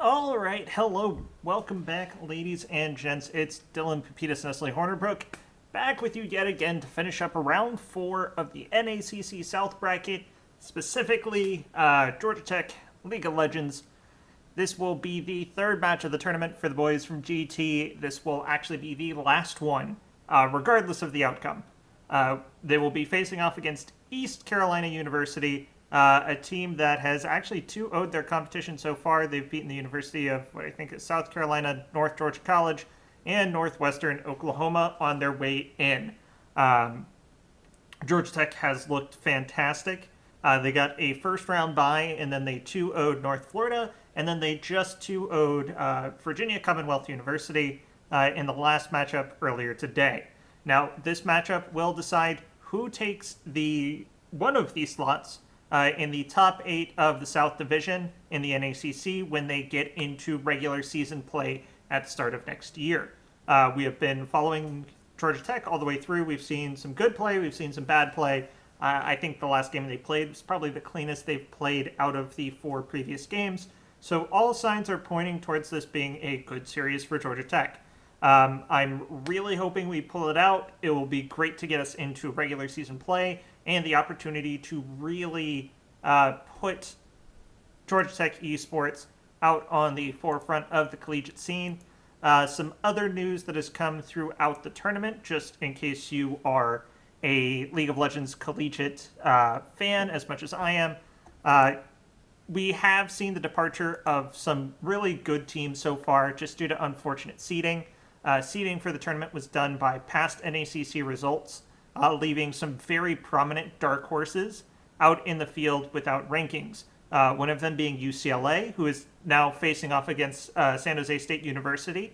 All right, hello, welcome back, ladies and gents. It's Dylan Pepitas Nestle Hornerbrook, back with you yet again to finish up round 4 of the NACC South bracket, specifically Georgia Tech League of Legends. This will be the third match of the tournament for the boys from GT. This will actually be the last one, regardless of the outcome. They will be facing off against East Carolina University, a team that has actually 2-0'd their competition so far. They've beaten the University of what I think is South Carolina, North Georgia College, and Northwestern Oklahoma on their way in. Georgia Tech has looked fantastic. They got a first round bye, and then they 2-0'd North Florida, and then they just 2-0'd Virginia Commonwealth University in the last matchup earlier today. Now, this matchup will decide who takes one of these slots in the top 8 of the South Division in the NACC when they get into regular season play at the start of next year. We have been following Georgia Tech all the way through. We've seen some good play. We've seen some bad play. I think the last game they played was probably the cleanest they've played out of the 4 previous games. So all signs are pointing towards this being a good series for Georgia Tech. I'm really hoping we pull it out. It will be great to get us into regular season play and the opportunity to really put Georgia Tech esports out on the forefront of the collegiate scene. Some other news that has come throughout the tournament, just in case you are a League of Legends collegiate fan as much as I am. We have seen the departure of some really good teams so far, just due to unfortunate seeding. Seeding for the tournament was done by past NACC results, leaving some very prominent dark horses out in the field without rankings. One of them being UCLA, who is now facing off against San Jose State University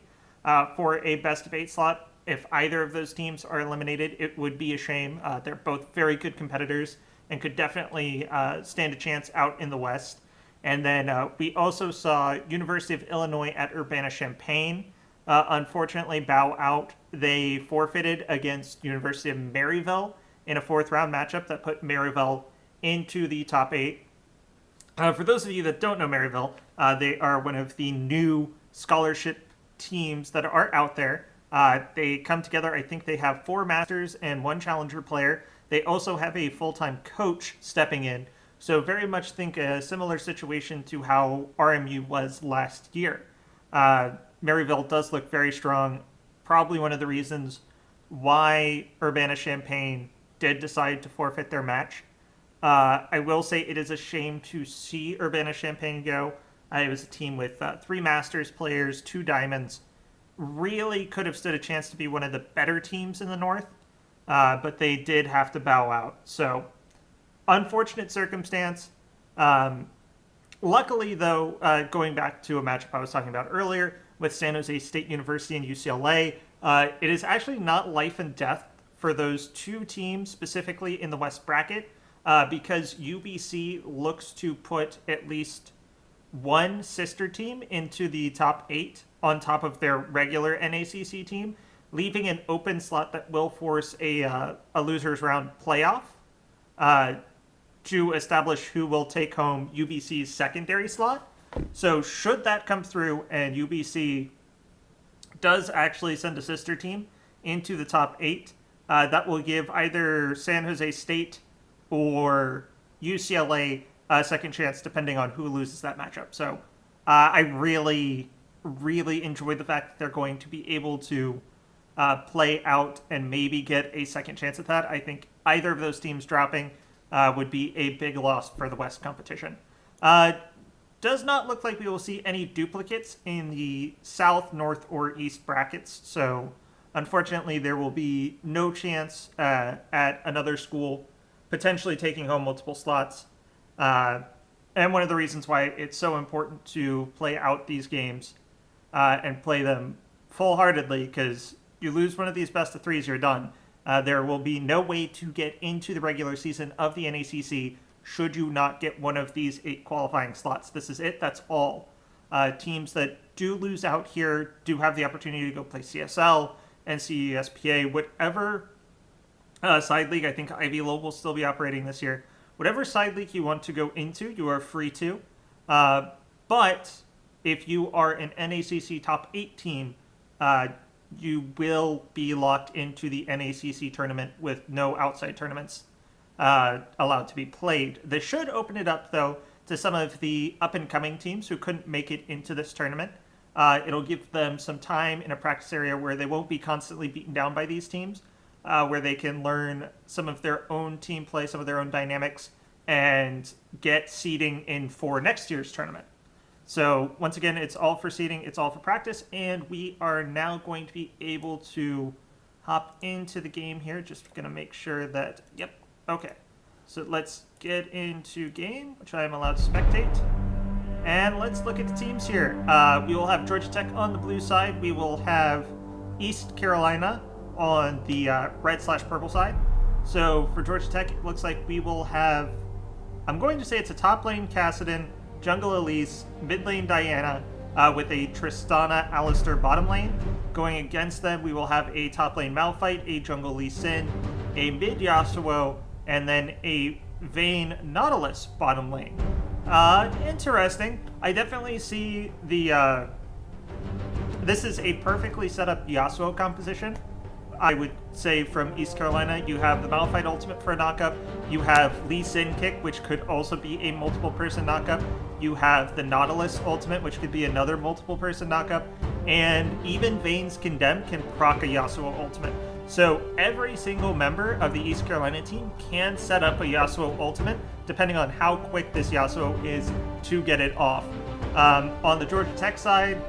for a best-of-8 slot. If either of those teams are eliminated, it would be a shame. They're both very good competitors and could definitely stand a chance out in the West. And then we also saw University of Illinois at Urbana-Champaign unfortunately bow out. They forfeited against University of Maryville in a 4th round matchup that put Maryville into the top 8. For those of you that don't know Maryville, they are one of the new scholarship teams that are out there. They come together. I think they have 4 masters and 1 challenger player. They also have a full-time coach stepping in. So very much think a similar situation to how RMU was last year. Maryville does look very strong. Probably one of the reasons why Urbana-Champaign did decide to forfeit their match. I will say it is a shame to see Urbana-Champaign go. It was a team with 3 Masters players, 2 Diamonds. Really could have stood a chance to be one of the better teams in the North, but they did have to bow out. So, unfortunate circumstance. Luckily, though, going back to a matchup I was talking about earlier with San Jose State University and UCLA, it is actually not life and death for those 2 teams, specifically in the West bracket, because UBC looks to put at least 1 sister team into the top 8 on top of their regular NACC team, leaving an open slot that will force a losers round playoff to establish who will take home UBC's secondary slot. So should that come through and UBC does actually send a sister team into the top 8, that will give either San Jose State or UCLA a second chance depending on who loses that matchup. So I really, really enjoy the fact that they're going to be able to play out and maybe get a second chance at that. I think either of those teams dropping would be a big loss for the West competition. Does not look like we will see any duplicates in the South, North, or East brackets. So, unfortunately, there will be no chance at another school potentially taking home multiple slots. And one of the reasons why it's so important to play out these games and play them full-heartedly, because you lose one of these best-of-3s, you're done. There will be no way to get into the regular season of the NACC should you not get one of these 8 qualifying slots. This is it. That's all. Teams that do lose out here do have the opportunity to go play CSL, NCSPA, whatever side league. I think Ivy Low will still be operating this year. Whatever side league you want to go into, you are free to. But if you are an NACC top 8 team, you will be locked into the NACC tournament with no outside tournaments allowed to be played. This should open it up, though, to some of the up-and-coming teams who couldn't make it into this tournament. It'll give them some time in a practice area where they won't be constantly beaten down by these teams, where they can learn some of their own team play, some of their own dynamics, and get seeding in for next year's tournament. So once again, it's all for seeding, it's all for practice, and we are now going to be able to hop into the game here. Just going to make sure that, yep, okay. So let's get into game, which I am allowed to spectate. And let's look at the teams here. We will have Georgia Tech on the blue side. We will have East Carolina on the red/purple side. So for Georgia Tech, it looks like we will have, I'm going to say it's a top lane Kassadin, jungle Elise, mid lane Diana, with a Tristana Alistair bottom lane. Going against them, we will have a top lane Malphite, a jungle Lee Sin, a mid Yasuo, and then a Vayne Nautilus bottom lane. Interesting. I definitely see the, this is a perfectly set up Yasuo composition. I would say from East Carolina, you have the Malphite ultimate for a knockup. You have Lee Sin kick, which could also be a multiple person knockup. You have the Nautilus ultimate, which could be another multiple person knockup. And even Vayne's Condemn can proc a Yasuo ultimate. So every single member of the East Carolina team can set up a Yasuo ultimate, depending on how quick this Yasuo is to get it off. On the Georgia Tech side,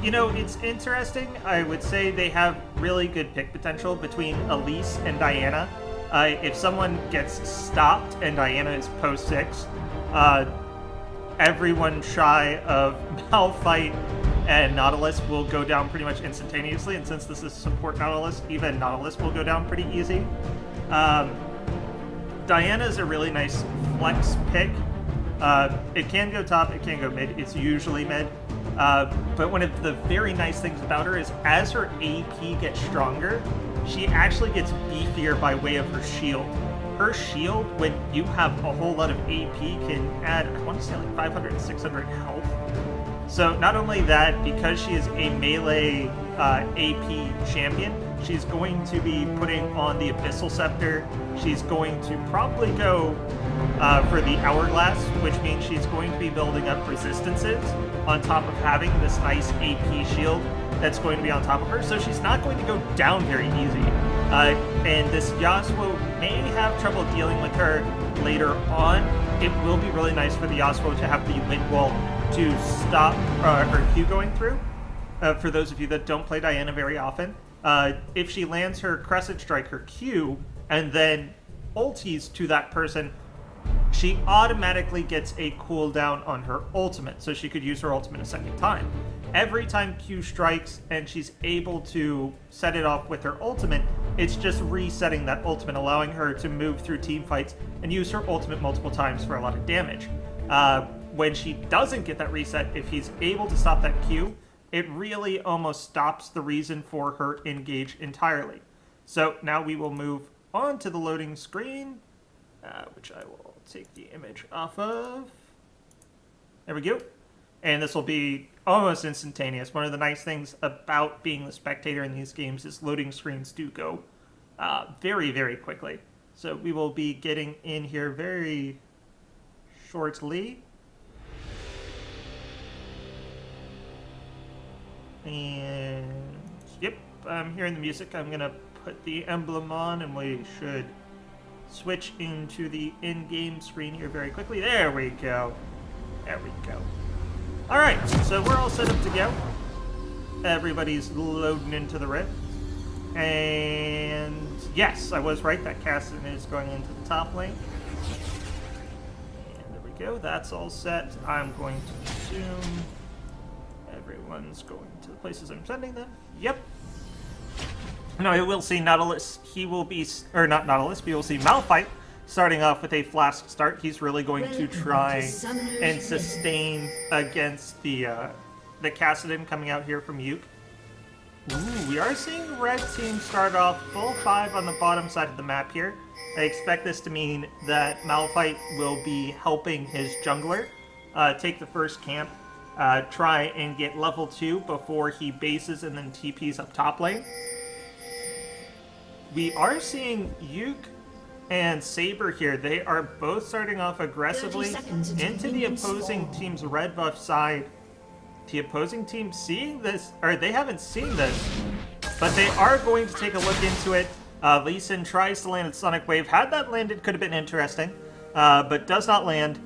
you know, it's interesting. I would say they have really good pick potential between Elise and Diana. If someone gets stopped and Diana is post 6, everyone shy of Malphite and Nautilus will go down pretty much instantaneously, and since this is support Nautilus, even Nautilus will go down pretty easy. Diana is a really nice flex pick. It can go top, it can go mid, it's usually mid. But one of the very nice things about her is as her AP gets stronger, she actually gets beefier by way of her shield. Her shield, when you have a whole lot of AP, can add, I want to say like 500, 600 health. So not only that, because she is a melee AP champion, she's going to be putting on the Abyssal Scepter. She's going to probably go for the Hourglass, which means she's going to be building up resistances on top of having this nice AP shield that's going to be on top of her. So she's not going to go down very easy. And this Yasuo may have trouble dealing with her later on. It will be really nice for the Yasuo to have the Wind Wall to stop her Q going through. For those of you that don't play Diana very often, if she lands her Crescent Strike, her Q, and then ulties to that person, she automatically gets a cooldown on her ultimate, so she could use her ultimate a second time. Every time Q strikes and she's able to set it off with her ultimate, it's just resetting that ultimate, allowing her to move through team fights and use her ultimate multiple times for a lot of damage. When she doesn't get that reset, if he's able to stop that Q, it really almost stops the reason for her engage entirely. So now we will move on to the loading screen, which I will take the image off of. There we go. And this will be almost instantaneous. One of the nice things about being the spectator in these games is loading screens do go very, very quickly. So we will be getting in here very shortly. And yep, I'm hearing the music. I'm gonna put the emblem on and we should switch into the in-game screen here very quickly. There we go. There we go. All right, so we're all set up to go. Everybody's loading into the Rift. And yes, I was right. That Kassadin is going into the top lane. And there we go. That's all set. I'm going to assume everyone's going to the places I'm sending them. Yep. Now, I will see Nautilus. He will be, or not Nautilus, but you'll see Malphite starting off with a flask start. He's really going to try and sustain against the Kassadin coming out here from Yuke. Ooh, we are seeing red team start off full 5 on the bottom side of the map here. I expect this to mean that Malphite will be helping his jungler take the first camp. try and get level 2 before he bases and then TPs up top lane. We are seeing Yuke and Saber here. They are both starting off aggressively into the opposing team's red buff side. The opposing team seeing this, or they haven't seen this, but they are going to take a look into it. Lee Sin tries to land a Sonic Wave. Had that landed, could have been interesting, but does not land.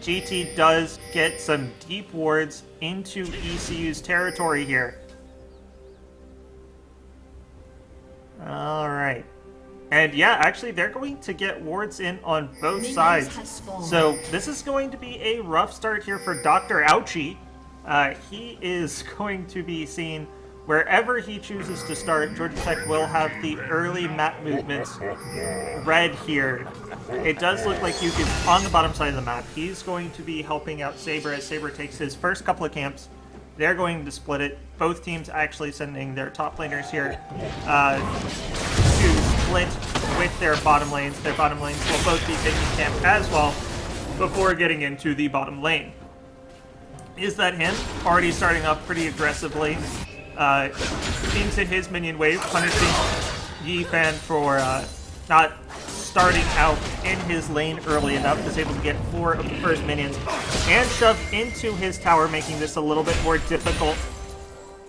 GT does get some deep wards into ECU's territory here. Alright. And yeah, actually, they're going to get wards in on both sides. So this is going to be a rough start here for Dr. Ouchie. He is going to be seen wherever he chooses to start. Georgia Tech will have the early map movements red here. It does look like Yuke is on the bottom side of the map. He's going to be helping out Saber as Saber takes his first couple of camps. They're going to split it. Both teams actually sending their top laners here to split with their bottom lanes. Their bottom lanes will both be taking camp as well before getting into the bottom lane. Is that him? Already starting off pretty aggressively into his minion wave, punishing Yifan for not starting out in his lane early enough. Was able to get 4 of the first minions and shove into his tower, making this a little bit more difficult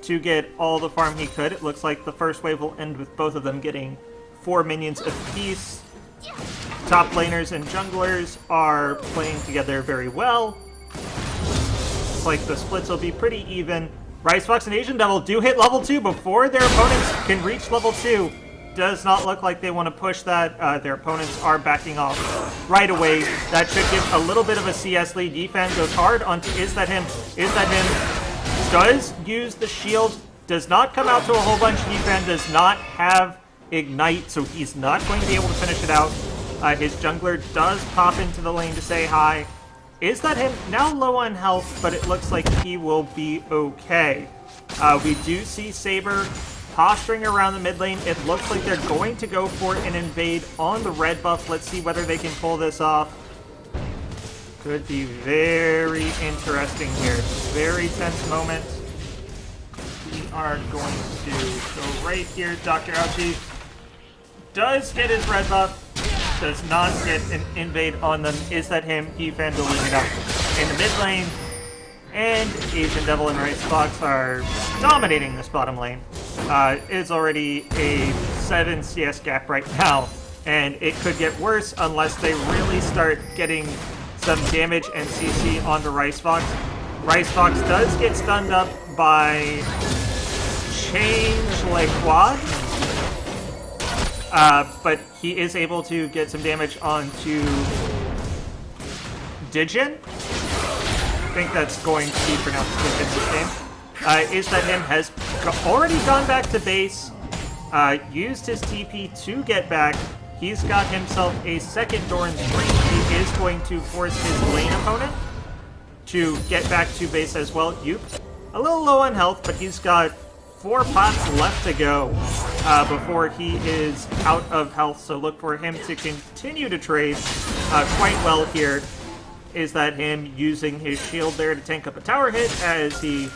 to get all the farm he could. It looks like the first wave will end with both of them getting 4 minions apiece. Top laners and junglers are playing together very well. Looks like the splits will be pretty even. Rice Fox and Asian Devil do hit level 2 before their opponents can reach level 2. Does not look like they want to push that. Their opponents are backing off right away. That should give a little bit of a CS lead. Yifan goes hard onto Is That Him? Is That Him? Does use the shield. Does not come out to a whole bunch. Yifan does not have Ignite, so he's not going to be able to finish it out. His jungler does pop into the lane to say hi. Is That Him? Now low on health, but it looks like he will be okay. We do see Saber posturing around the mid lane. It looks like they're going to go for an invade on the red buff. Let's see whether they can pull this off. Could be very interesting here. Very tense moment. We are going to go right here. Dr. Ouchie does get his red buff. Does not get an invade on them. Is That Him? Yifan building it up in the mid lane. And Asian Devil and Rice Fox are dominating this bottom lane. It's already a 7 CS gap right now, and it could get worse unless they really start getting some damage and CC onto Rice Fox. Rice Fox does get stunned up by Change Like Quad, but he is able to get some damage onto Digin. I think that's going to be pronounced Digin this game. Is That Him? Has already gone back to base, used his TP to get back. He's got himself a second Doran's Ring. He is going to force his lane opponent to get back to base as well. Yuke, a little low on health, but he's got 4 pots left to go before he is out of health, so look for him to continue to trade quite well here. Is That Him using his shield there to tank up a tower hit as he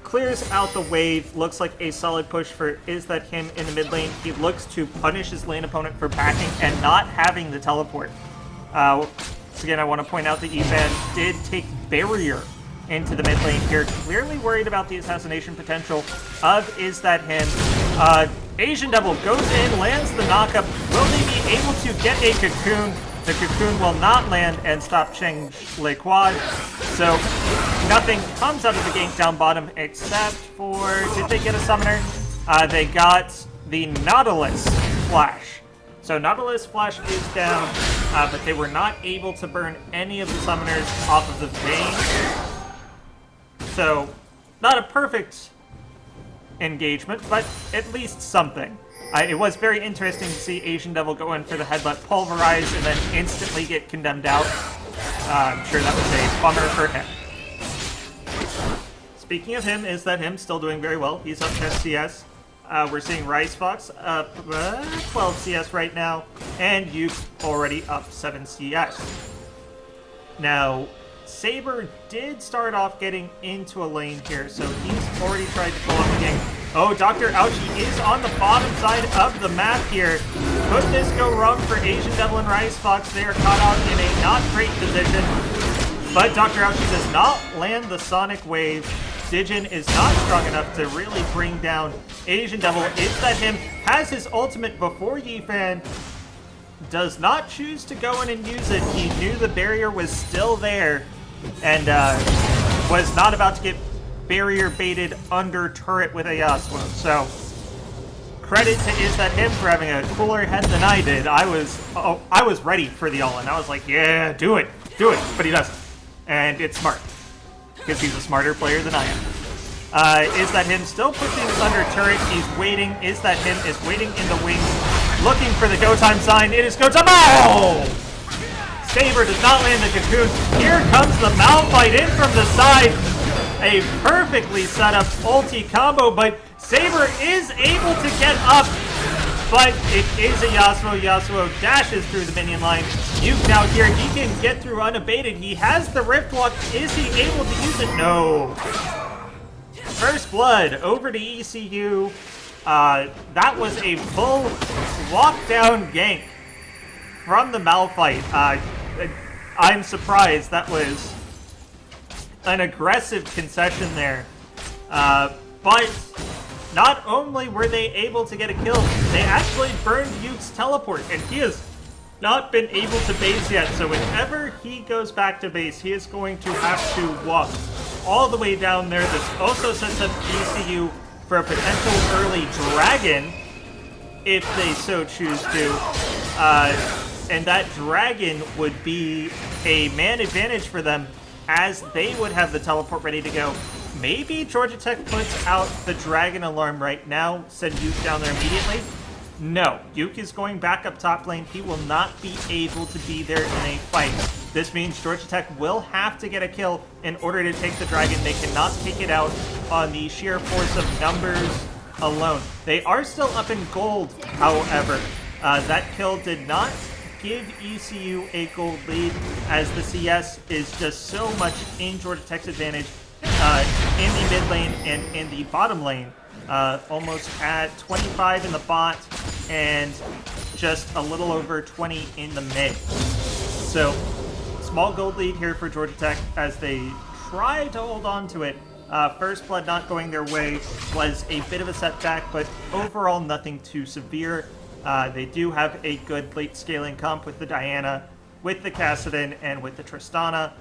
clears out the wave. Looks like a solid push for Is That Him in the mid lane. He looks to punish his lane opponent for backing and not having the teleport. Once again, I want to point out that Yifan did take Barrier into the mid lane here, clearly worried about the assassination potential of Is That Him. Asian Devil goes in, lands the knockup. Will they be able to get a Cocoon? The Cocoon will not land and stop Change Le Quad. So nothing comes out of the gank down bottom except for, did they get a summoner? They got the Nautilus Flash. So Nautilus Flash is down, but they were not able to burn any of the summoners off of the vein. So not a perfect engagement, but at least something. It was very interesting to see Asian Devil go in for the headbutt, pulverize, and then instantly get condemned out. I'm sure that was a bummer for him. Speaking of him, Is That Him? Still doing very well. He's up 10 CS. We're seeing Rice Fox up 12 CS right now, and Yuke already up 7 CS. Now, Saber did start off getting into a lane here, so he's already tried to pull up a gank. Oh, Dr. Ouchie is on the bottom side of the map here. Could this go wrong for Asian Devil and Rice Fox? They are caught out in a not great position. But Dr. Ouchie does not land the Sonic Wave. Digin is not strong enough to really bring down Asian Devil. Is that him? Has his ultimate before Yifan. Does not choose to go in and use it. He knew the barrier was still there and was not about to get barrier baited under turret with a Yasuo. So credit to Is That Him for having a cooler head than I did. I was ready for the all-in. I was like, yeah, do it, but he doesn't. And it's smart, because he's a smarter player than I am. Is That Him still pushing under turret? He's waiting. Is That Him is waiting in the wings, looking for the go time sign. It is go time. Oh! Saber does not land the cocoon. Here comes the Malphite in from the side. A perfectly set up ulti combo, but Saber is able to get up. But it is a Yasuo. Yasuo dashes through the minion line. Yuke now here, he can get through unabated. He has the Rift Walk. Is he able to use it? No. First blood over to ECU. That was a full lockdown gank from the Malphite. I'm surprised. That was an aggressive concession there. But not only were they able to get a kill, they actually burned Yuke's teleport, and he has not been able to base yet. So whenever he goes back to base, he is going to have to walk all the way down there. This also sets up ECU for a potential early dragon, if they so choose to. And that dragon would be a man advantage for them, as they would have the teleport ready to go. Maybe Georgia Tech puts out the dragon alarm right now, send Yuke down there immediately. No, Yuke is going back up top lane. He will not be able to be there in a fight. This means Georgia Tech will have to get a kill in order to take the dragon. They cannot take it out on the sheer force of numbers alone. They are still up in gold, however. That kill did not give ECU a gold lead, as the CS is just so much in Georgia Tech's advantage in the mid lane and in the bottom lane. Almost at 25 in the bot and just a little over 20 in the mid. So small gold lead here for Georgia Tech as they try to hold on to it. First blood not going their way was a bit of a setback, but overall nothing too severe. They do have a good late scaling comp with the Diana, with the Kassadin, and with the Tristana.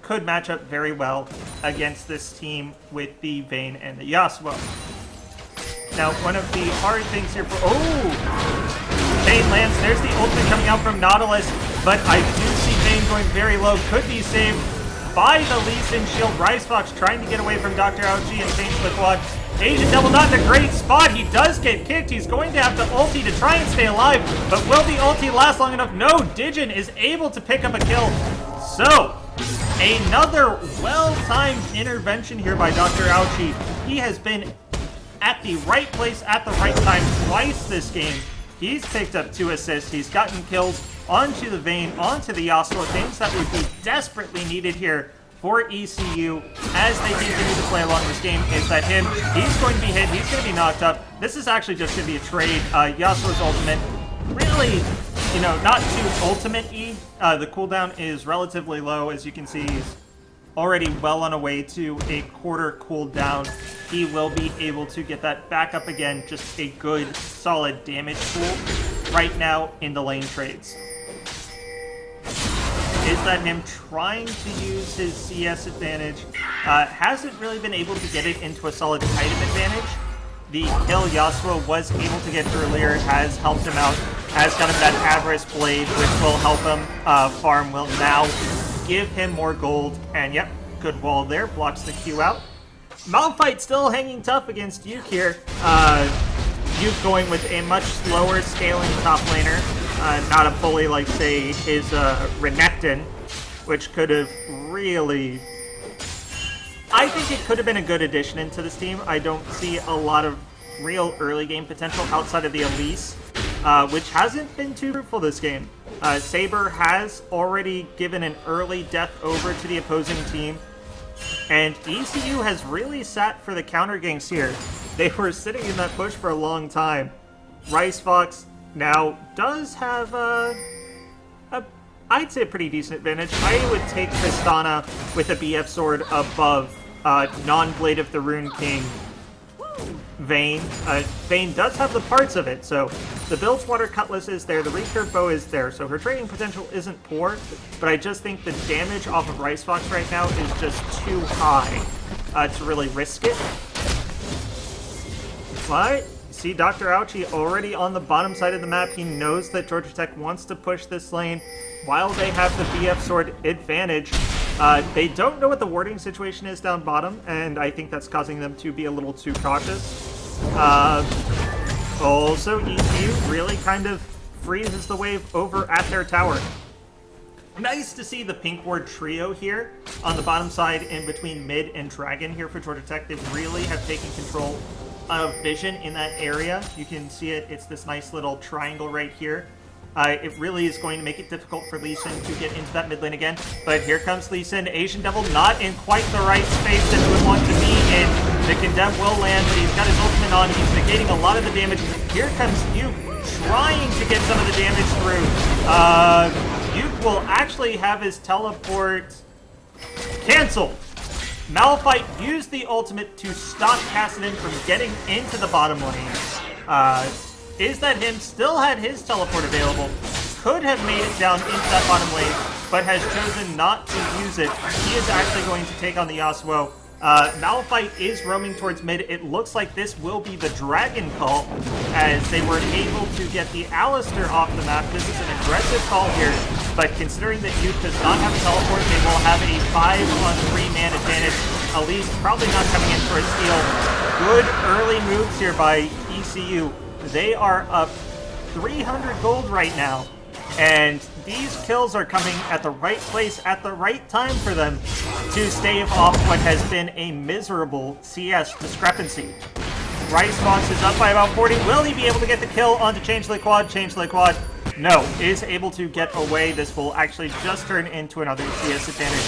Could match up very well against this team with the Vayne and the Yasuo. Now, one of the hard things here for... Oh! Vayne lands. There's the ultimate coming out from Nautilus, but I do see Vayne going very low. Could be saved by the Lee Sin shield. Rice Fox trying to get away from Dr. Ouchie and change the quad. Asian Devil not in a great spot. He does get kicked. He's going to have to ulti to try and stay alive, but will the ulti last long enough? No, Digin is able to pick up a kill. So, another well-timed intervention here by Dr. Ouchie. He has been at the right place at the right time twice this game. He's picked up 2 assists. He's gotten kills onto the Vayne, onto the Yasuo, things that would be desperately needed here for ECU as they continue to play along this game. Is That Him? He's going to be hit. He's going to be knocked up. This is actually just going to be a trade. Yasuo's ultimate, really, not too ultimate-y. The cooldown is relatively low. As you can see, he's already well on a way to a quarter cooldown. He will be able to get that back up again. Just a good, solid damage pool right now in the lane trades. Is That Him trying to use his CS advantage? Hasn't really been able to get it into a solid item advantage. The kill Yasuo was able to get earlier has helped him out, has got him that Avarice Blade, which will help him farm, will now give him more gold. And yep, good wall there, blocks the Q out. Malphite still hanging tough against Yuke here. Yuke going with a much slower scaling top laner. Not a bully like, say, his Renekton, which could have really... I think it could have been a good addition into this team. I don't see a lot of real early game potential outside of the Elise, which hasn't been too fruitful this game. Saber has already given an early death over to the opposing team, and ECU has really sat for the counter ganks here. They were sitting in that push for a long time. Rice Fox now does have I'd say a pretty decent advantage. I would take Tristana with a BF sword above non-Blade of the Rune King Vayne. Vayne does have the parts of it, so the Bilgewater Cutlass is there, the recurve bow is there, so her trading potential isn't poor, but I just think the damage off of Rice Fox right now is just too high to really risk it. But see Dr. Ouchie already on the bottom side of the map. He knows that Georgia Tech wants to push this lane while they have the BF sword advantage. They don't know what the warding situation is down bottom, and I think that's causing them to be a little too cautious. Also, ECU really kind of freezes the wave over at their tower. Nice to see the pink ward trio here on the bottom side in between mid and dragon here for Georgia Tech. They really have taken control of vision in that area. You can see it. It's this nice little triangle right here. It really is going to make it difficult for Lee Sin to get into that mid lane again. But here comes Lee Sin. Asian Devil not in quite the right space that he would want to be in. The Condemn will land, but he's got his ultimate on. He's negating a lot of the damage. Here comes Yuke trying to get some of the damage through. Yuke will actually have his teleport canceled. Malphite used the ultimate to stop Kassadin from getting into the bottom lane. Is that him still had his teleport available, could have made it down into that bottom lane, but has chosen not to use it. He is actually going to take on the Yasuo. Malphite is roaming towards mid. It looks like this will be the dragon call, as they were able to get the Alistar off the map. This is an aggressive call here, but considering that Yuke does not have a teleport, they will have a 5-on-3 man advantage. Elise probably not coming in for a steal. Good early moves here by ECU. They are up 300 gold right now, and these kills are coming at the right place at the right time for them to stave off what has been a miserable CS discrepancy. Rice Fox is up by about 40. Will he be able to get the kill onto Changeling Quad? Changeling Quad, no, is able to get away. This will actually just turn into another CS advantage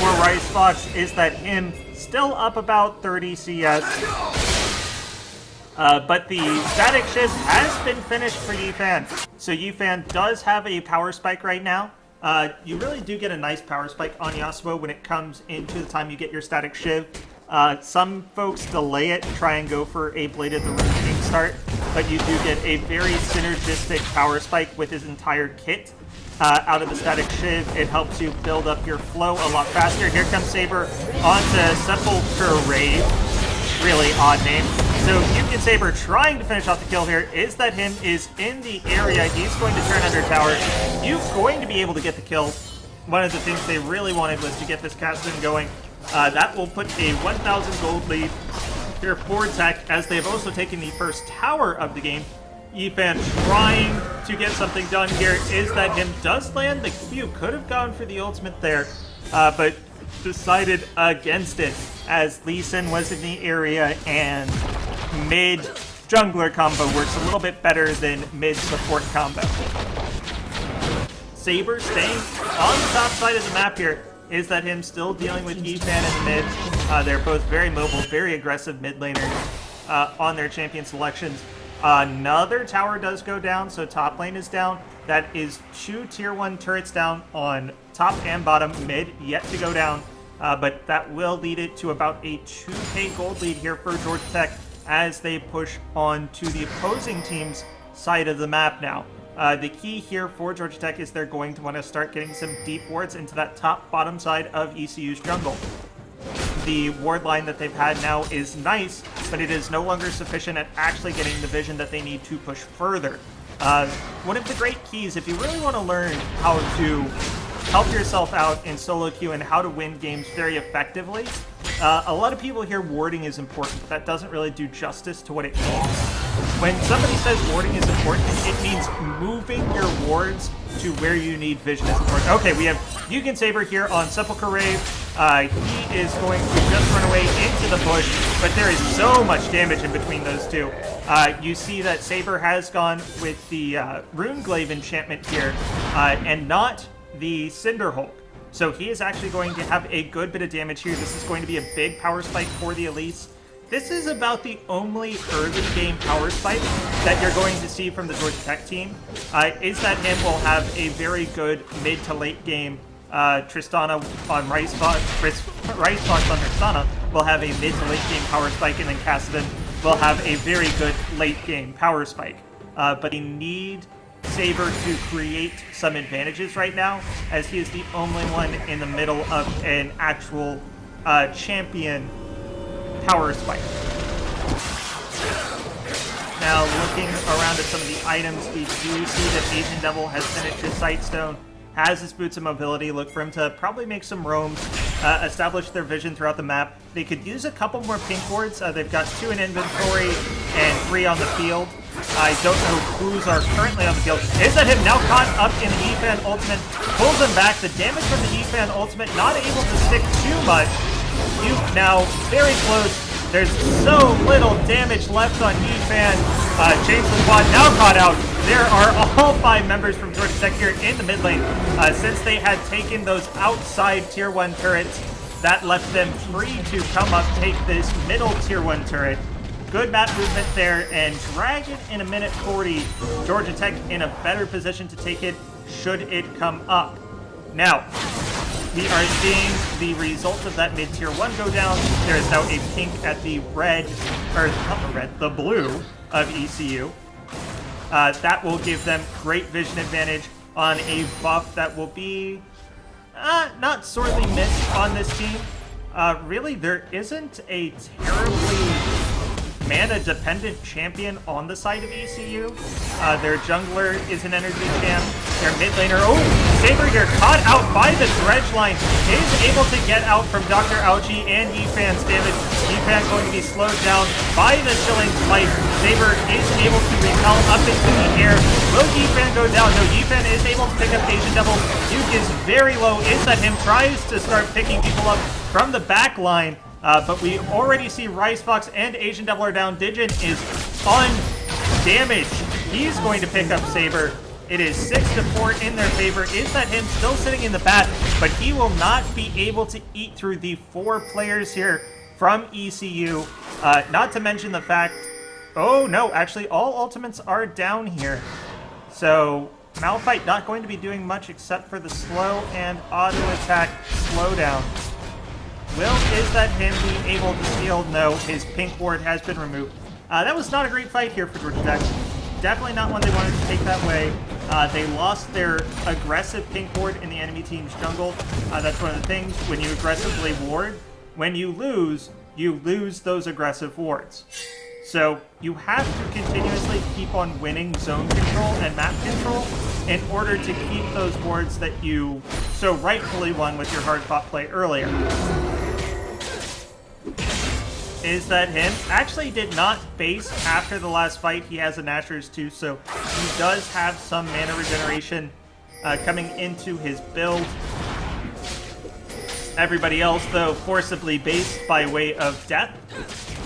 for Rice Fox. Is that him still up about 30 CS? But the static shift has been finished for Yifan. So Yifan does have a power spike right now. You really do get a nice power spike on Yasuo when it comes into the time you get your static shiv. Some folks delay it and try and go for a Blade of the Rune King start, but you do get a very synergistic power spike with his entire kit. Out of the static shiv, it helps you build up your flow a lot faster. Here comes Saber onto Sepulchre Rave. Really odd name. So Yuke and Saber trying to finish off the kill here. Is that him is in the area. He's going to turn under tower. Yuke's going to be able to get the kill. One of the things they really wanted was to get this Kassadin going. That will put a 1,000 gold lead here for Tech, as they have also taken the first tower of the game. Yifan trying to get something done here. Is that him does land the Q. Could have gone for the ultimate there, but decided against it, as Lee Sin was in the area, and mid jungler combo works a little bit better than mid support combo. Saber staying on the top side of the map here. Is that him still dealing with Yifan in the mid? They're both very mobile, very aggressive mid laners on their champion selections. Another tower does go down, so top lane is down. That is 2 tier 1 turrets down on top and bottom. Mid yet to go down, but that will lead it to about a 2k gold lead here for Georgia Tech as they push on to the opposing team's side of the map now. The key here for Georgia Tech is they're going to want to start getting some deep wards into that top-bottom side of ECU's jungle. The ward line that they've had now is nice, but it is no longer sufficient at actually getting the vision that they need to push further. One of the great keys, if you really want to learn how to help yourself out in solo queue and how to win games very effectively, a lot of people hear warding is important, but that doesn't really do justice to what it means. When somebody says warding is important, it means moving your wards to where you need vision is important. Okay, we have Yuke and Saber here on Sepulchre Rave. He is going to just run away into the bush, but there is so much damage in between those two. You see that Saber has gone with the Rune Glaive enchantment here, and not the Cinder Hulk. So he is actually going to have a good bit of damage here. This is going to be a big power spike for the Elites. This is about the only early game power spike that you're going to see from the Georgia Tech team. Is that him will have a very good mid to late game. Tristana on Rice Fox on Tristana will have a mid to late game power spike, and then Kassadin will have a very good late game power spike. But they need Saber to create some advantages right now, as he is the only one in the middle of an actual champion power spike. Now, looking around at some of the items, we do see that Asian Devil has finished his Sightstone, has his Boots of Mobility. Look for him to probably make some roams, establish their vision throughout the map. They could use a couple more pink wards. They've got 2 in inventory and 3 on the field. I don't know who's are currently on the field. Is that him now caught up in the Efan Ultimate? Pulls him back. The damage from the Efan Ultimate not able to stick too much. You now very close. There's so little damage left on Efan. James the Quad now caught out. There are all 5 members from Georgia Tech here in the mid lane. Since they had taken those outside tier 1 turrets, that left them free to come up, take this middle tier 1 turret. Good map movement there, and Dragon in a minute 40. Georgia Tech in a better position to take it should it come up. Now, we are seeing the result of that mid-tier 1 go down. There is now a pink at the red, or not the red, the blue of ECU. That will give them great vision advantage on a buff that will be not sorely missed on this team. Really, there isn't a terribly mana-dependent champion on the side of ECU. Their jungler is an energy champ. Their mid laner, Saber here caught out by the dredge line, is able to get out from Dr. Algae and Efan's damage. Efan going to be slowed down by the chilling spike. Saber is able to repel up into the air. Will Efan go down? No, Efan is able to pick up Asian Devil. Duke is very low. Is that him? Tries to start picking people up from the back line. But we already see Rice Fox and Asian Devil are down. Digin is undamaged. He's going to pick up Saber. It is 6-4 in their favor. Is that him still sitting in the bat? But he will not be able to eat through the 4 players here from ECU. Not to mention the fact... Oh, no. Actually, all ultimates are down here. So, Malphite not going to be doing much except for the slow and auto attack slowdown. Will Is That Him be able to steal? No, his pink ward has been removed. That was not a great fight here for Georgia Tech. Definitely not one they wanted to take that way. They lost their aggressive pink ward in the enemy team's jungle. That's one of the things when you aggressively ward. When you lose those aggressive wards. So you have to continuously keep on winning zone control and map control in order to keep those wards that you so rightfully won with your hard-fought play earlier. Is that him? Actually did not base after the last fight. He has a Nashor's too, so he does have some mana regeneration coming into his build. Everybody else, though, forcibly based by way of death.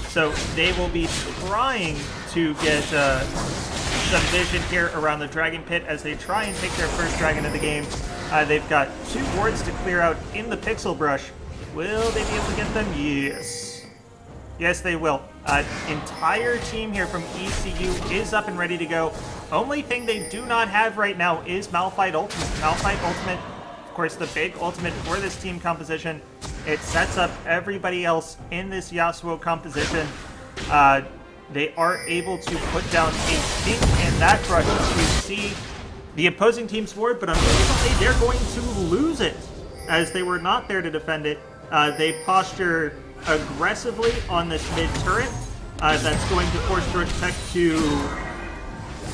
So they will be trying to get some vision here around the Dragon Pit as they try and take their first dragon of the game. They've got 2 wards to clear out in the Pixel Brush. Will they be able to get them? Yes. Yes, they will. Entire team here from ECU is up and ready to go. Only thing they do not have right now is Malphite Ultimate. Malphite Ultimate, of course, the big ultimate for this team composition. It sets up everybody else in this Yasuo composition. They are able to put down a pink in that brush to see the opposing team's ward, but unfortunately they're going to lose it as they were not there to defend it. They posture aggressively on this mid turret. That's going to force Georgia Tech to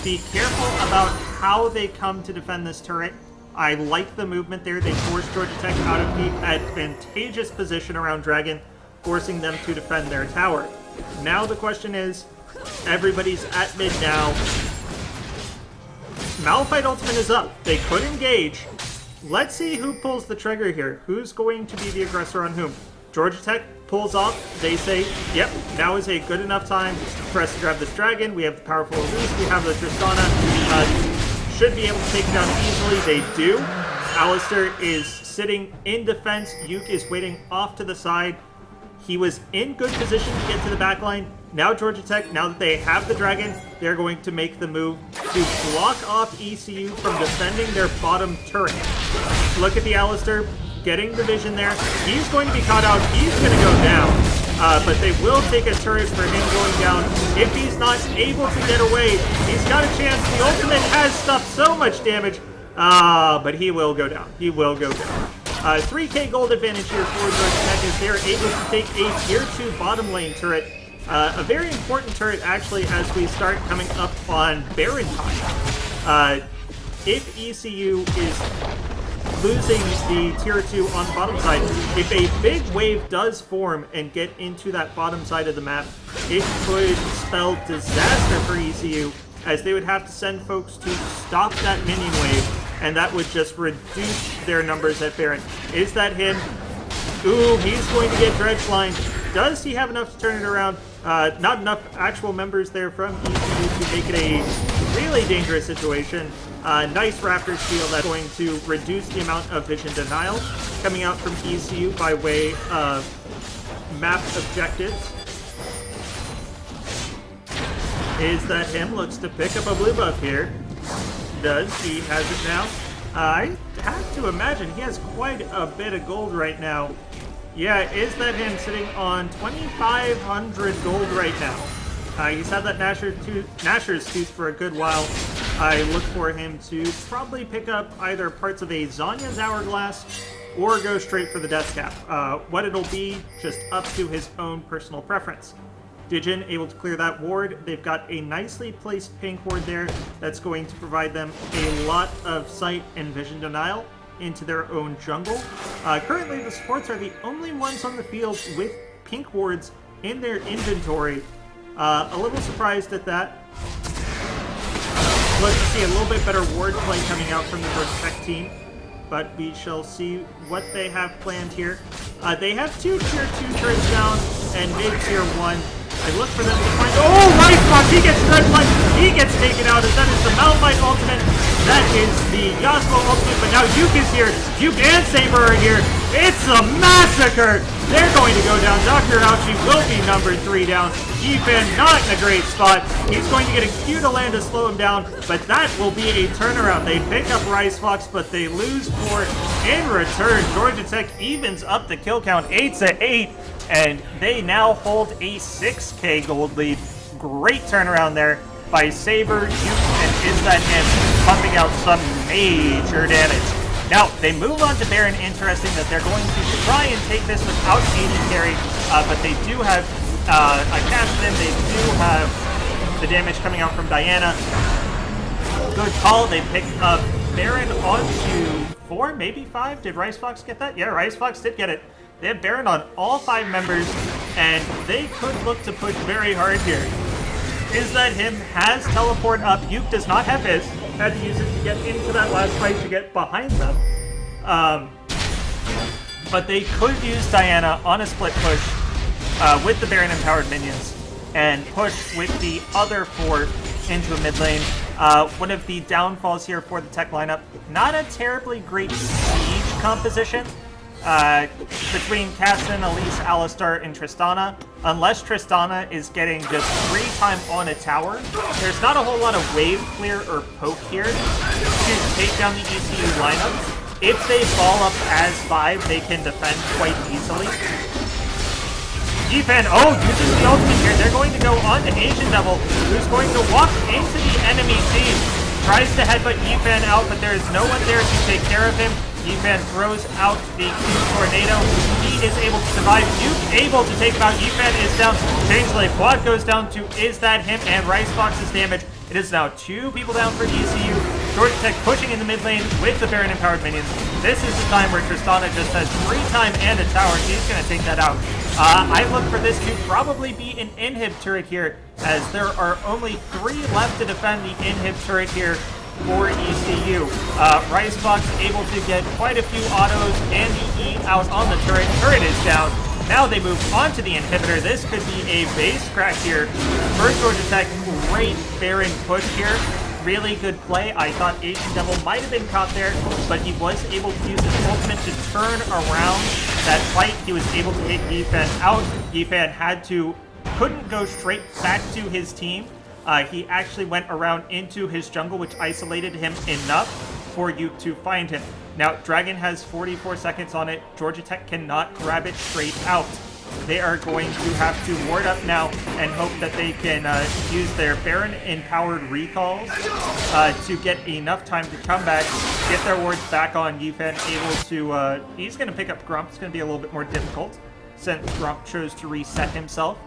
be careful about how they come to defend this turret. I like the movement there. They force Georgia Tech out of the advantageous position around Dragon, forcing them to defend their tower. Now the question is, everybody's at mid now. Malphite Ultimate is up. They could engage. Let's see who pulls the trigger here. Who's going to be the aggressor on whom? Georgia Tech pulls off. They say, yep, now is a good enough time for us to grab this dragon. We have the powerful Elise. We have the Tristana. should be able to take it down easily. They do. Alistair is sitting in defense. Yuke is waiting off to the side. He was in good position to get to the back line. Now Georgia Tech, now that they have the Dragon, they're going to make the move to block off ECU from defending their bottom turret. Look at the Alistair getting the vision there. He's going to be caught out. He's going to go down. But they will take a turret for him going down. If he's not able to get away, he's got a chance. The ultimate has stuffed so much damage. But he will go down. He will go down. 3k gold advantage here for Georgia Tech as they're able to take a tier 2 bottom lane turret. A very important turret, actually, as we start coming up on Baron time. If ECU is losing the tier 2 on the bottom side, if a big wave does form and get into that bottom side of the map, it could spell disaster for ECU, as they would have to send folks to stop that minion wave, and that would just reduce their numbers at Baron. Is that him? Ooh, he's going to get dredge lined. Does he have enough to turn it around? Not enough actual members there from ECU to make it a really dangerous situation. Nice Raptor steal that's going to reduce the amount of vision denial coming out from ECU by way of map objectives. Is that him? Looks to pick up a blue buff here. Does he has it now? I have to imagine he has quite a bit of gold right now. Yeah, is that him sitting on 2,500 gold right now? He's had that Nashor's Tooth for a good while. I look for him to probably pick up either parts of a Zanya's Hourglass or go straight for the Death Cap. What it'll be, just up to his own personal preference. Dijin able to clear that ward. They've got a nicely placed pink ward there that's going to provide them a lot of sight and vision denial into their own jungle. Currently, the supports are the only ones on the field with pink wards in their inventory. A little surprised at that. Let's see a little bit better ward play coming out from the Georgia Tech team, but we shall see what they have planned here. They have 2 tier 2 turrets down and mid tier 1. I look for them to find. Oh, Ricebox! He gets dredge line. He gets taken out. As that is the Malphite ultimate. That is the Yasuo ultimate. But now Yuke is here. Yuke and Saber are here. It's a massacre. They're going to go down. Dr. Ouchie will be number 3 down. Yifan not in a great spot. He's going to get a Q to land to slow him down. But that will be a turnaround. They pick up Ricefox, but they lose 4 in return. Georgia Tech evens up the kill count 8-8. And they now hold a 6k gold lead. Great turnaround there by Saber, Yuke, and is that him pumping out some major damage. Now, they move on to Baron. Interesting that they're going to try and take this without AD carry, but they do have a cast in. They do have the damage coming out from Diana. Good call. They pick up Baron onto 4, maybe 5. Did Ricefox get that? Yeah, Ricefox did get it. They have Baron on all 5 members, and they could look to push very hard here. Is that him? Has teleport up. Yuke does not have his. Had to use it to get into that last fight to get behind them. But they could use Diana on a split push with the Baron empowered minions and push with the other 4 into a mid lane. One of the downfalls here for the Tech lineup, not a terribly great siege composition. Between Cassin, Elise, Alistar, and Tristana. Unless Tristana is getting just free time on a tower, there's not a whole lot of wave clear or poke here to take down the ECU lineup. If they fall up as 5, they can defend quite easily. Yifan, uses the ultimate here. They're going to go on to Asian Devil, who's going to walk into the enemy team. Tries to headbutt Yifan out, but there is no one there to take care of him. Yifan throws out the Q Tornado. He is able to survive. Yuke able to take him out. Yifan is down. Changeslave Quad goes down to Is That Him and Ricefox's damage. It is now 2 people down for ECU. Georgia Tech pushing in the mid lane with the Baron empowered minions. This is the time where Tristana just has free time and a tower. She's going to take that out. I look for this to probably be an inhib turret here, as there are only 3 left to defend the inhib turret here for ECU. Ricefox able to get quite a few autos and the E out on the turret. Turret is down. Now they move on to the inhibitor. This could be a base crack here for Georgia Tech. Great Baron push here. Really good play. I thought Asian Devil might have been caught there, but he was able to use his ultimate to turn around that fight. He was able to hit Yifan out. Yifan couldn't go straight back to his team. He actually went around into his jungle, which isolated him enough for you to find him. Now, Dragon has 44 seconds on it. Georgia Tech cannot grab it straight out. They are going to have to ward up now and hope that they can use their Baron-empowered recalls to get enough time to come back, get their wards back on. Yifan able to... he's going to pick up Grump. It's going to be a little bit more difficult since Grump chose to reset himself.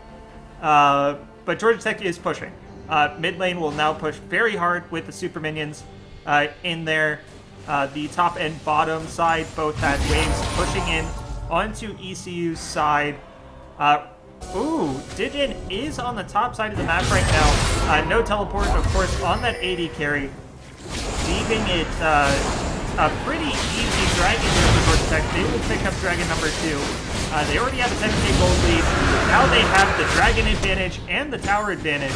But Georgia Tech is pushing. Mid lane will now push very hard with the super minions in there. The top and bottom side both had waves pushing in onto ECU's side. Digin is on the top side of the map right now. No teleport, of course, on that AD carry, leaving it a pretty easy dragon here for Georgia Tech. They will pick up dragon number 2. They already have a 10k gold lead. Now they have the dragon advantage and the tower advantage.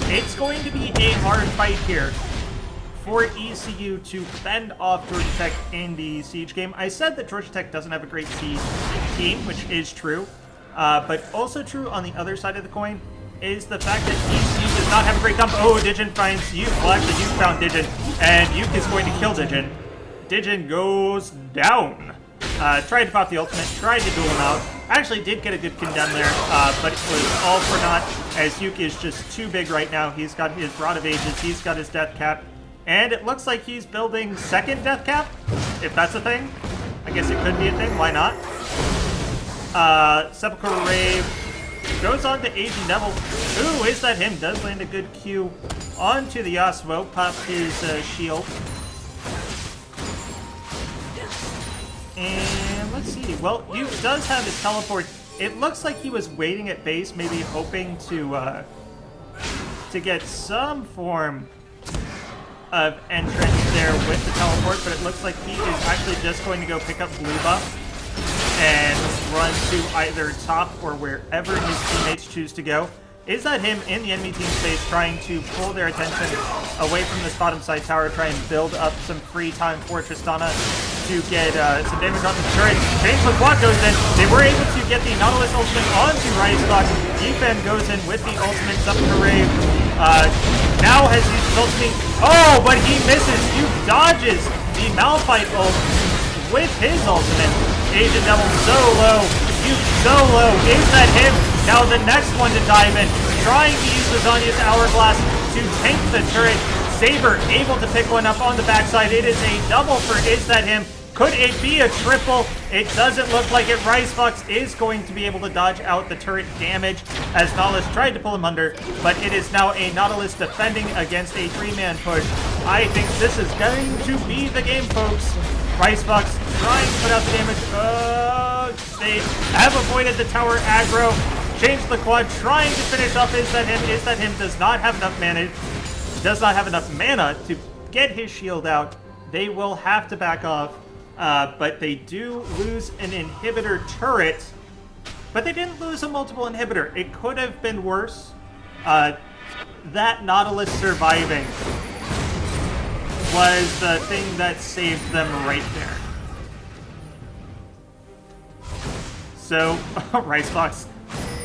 It's going to be a hard fight here for ECU to fend off Georgia Tech in the Siege game. I said that Georgia Tech doesn't have a great Siege team, which is true. But also true on the other side of the coin is the fact that ECU does not have a great dump. Oh, Digin finds Yuke. Well, actually, Yuke found Digin, and Yuke is going to kill Digin. Digin goes down. Tried to pop the ultimate, tried to duel him out. Actually did get a good condemn there, but it was all for naught, as Yuke is just too big right now. He's got his Rod of Ages, he's got his Death Cap, and it looks like he's building second Death Cap, if that's a thing. I guess it could be a thing, why not? Sepulchre Rave goes on to Asian Devil. Ooh, is that him? Does land a good Q onto the Yasuo, pop his shield. And let's see. Well, Yuke does have his teleport. It looks like he was waiting at base, maybe hoping to get some form of entrance there with the teleport, but it looks like he is actually just going to go pick up blue buff and run to either top or wherever his teammates choose to go. Is that him in the enemy team space trying to pull their attention away from this bottom side tower, try and build up some free time for Tristana to get some damage on the turret? Change the quad goes in. They were able to get the Nautilus ultimate onto Rizebox. Yifan goes in with the ultimate up to Rave. Now has used his ultimate. Oh, but he misses. Yuke dodges the Malphite ult with his ultimate. Asian Devil so low. Yuke so low. Is that him? Now the next one to dive in, trying to use the Zanya's Hourglass to tank the turret. Saber able to pick one up on the backside. It is a double for Is That Him. Could it be a triple? It doesn't look like it. Ricefox is going to be able to dodge out the turret damage as Nautilus tried to pull him under, but it is now a Nautilus defending against a 3-man push. I think this is going to be the game, folks. Ricefox trying to put out the damage. They have avoided the tower aggro. Change the quad, trying to finish off Is That Him. Is That Him does not have enough mana to get his shield out. They will have to back off, but they do lose an inhibitor turret, but they didn't lose a multiple inhibitor. It could have been worse. That Nautilus surviving was the thing that saved them right there. So, Ricefox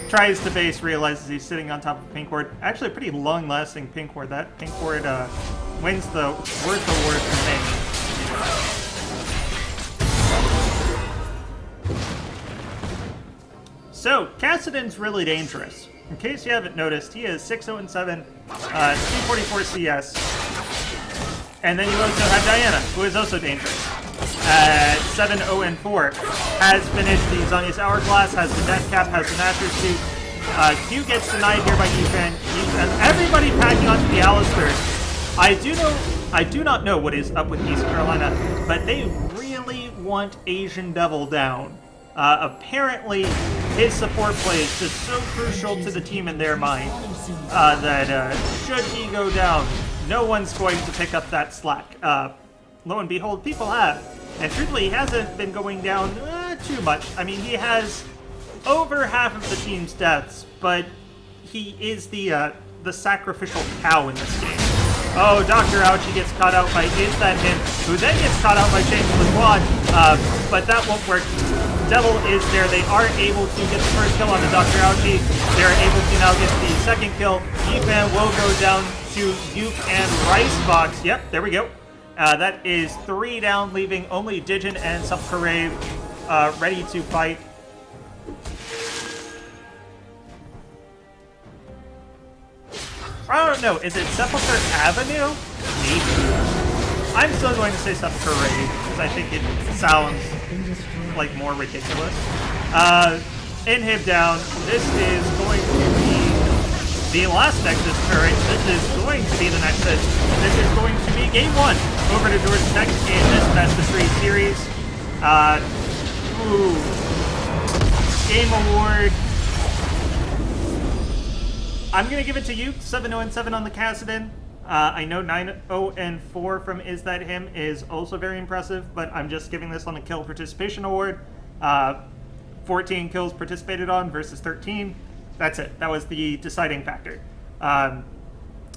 tries to base, realizes he's sitting on top of a pink ward. Actually, a pretty long-lasting pink ward. That pink ward wins the Worth Award for me. So, Kassadin's really dangerous. In case you haven't noticed, he is 6-0-7, 244 CS. And then you also have Diana, who is also dangerous. 7-0-4, has finished the Zanya's Hourglass, has the Death Cap, has the Master Suit. Q gets denied here by Yifan. Everybody packing onto the Alistair. I do not know what is up with East Carolina, but they really want Asian Devil down. Apparently, his support play is just so crucial to the team in their mind that should he go down, no one's going to pick up that slack. Lo and behold, people have. And truthfully, he hasn't been going down too much. I mean, he has over half of the team's deaths, but he is the the sacrificial cow in this game. Oh, Dr. Ouchie gets caught out by Is That Him, who then gets caught out by Shameless Wad, but that won't work. Devil is there. They are able to get the first kill on the Dr. Ouchie. They're able to now get the second kill. Defan will go down to Yuke and Ricebox. Yep, there we go. That is 3 down, leaving only Digin and Subkarave ready to fight. I don't know. Is it Sepulchre Avenue? Maybe. I'm still going to say Subkarave because I think it sounds like more ridiculous. Inhib down. This is going to be the last Nexus turret. This is going to be the Nexus. This is going to be game 1 over to Georgia Tech in this Best of 3 series. Game award. I'm going to give it to you. 7-0-7 on the Kassadin. I know 9-0-4 from Is That Him is also very impressive, but I'm just giving this on a kill participation award. 14 kills participated on versus 13. That's it. That was the deciding factor.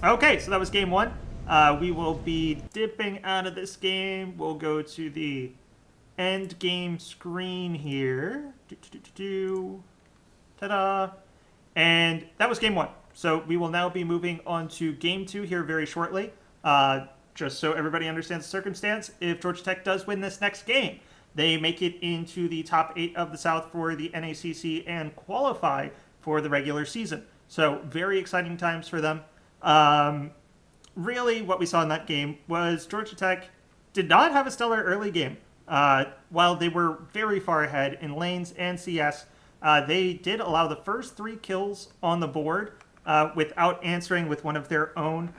Okay, so that was game 1. We will be dipping out of this game. We'll go to the end game screen here. Ta-da! And that was game 1. So we will now be moving on to game 2 here very shortly. Just so everybody understands the circumstance, if Georgia Tech does win this next game, they make it into the top 8 of the South for the NACC and qualify for the regular season. So very exciting times for them. Really, what we saw in that game was Georgia Tech did not have a stellar early game. While they were very far ahead in lanes and CS, they did allow the first 3 kills on the board without answering with one of their own.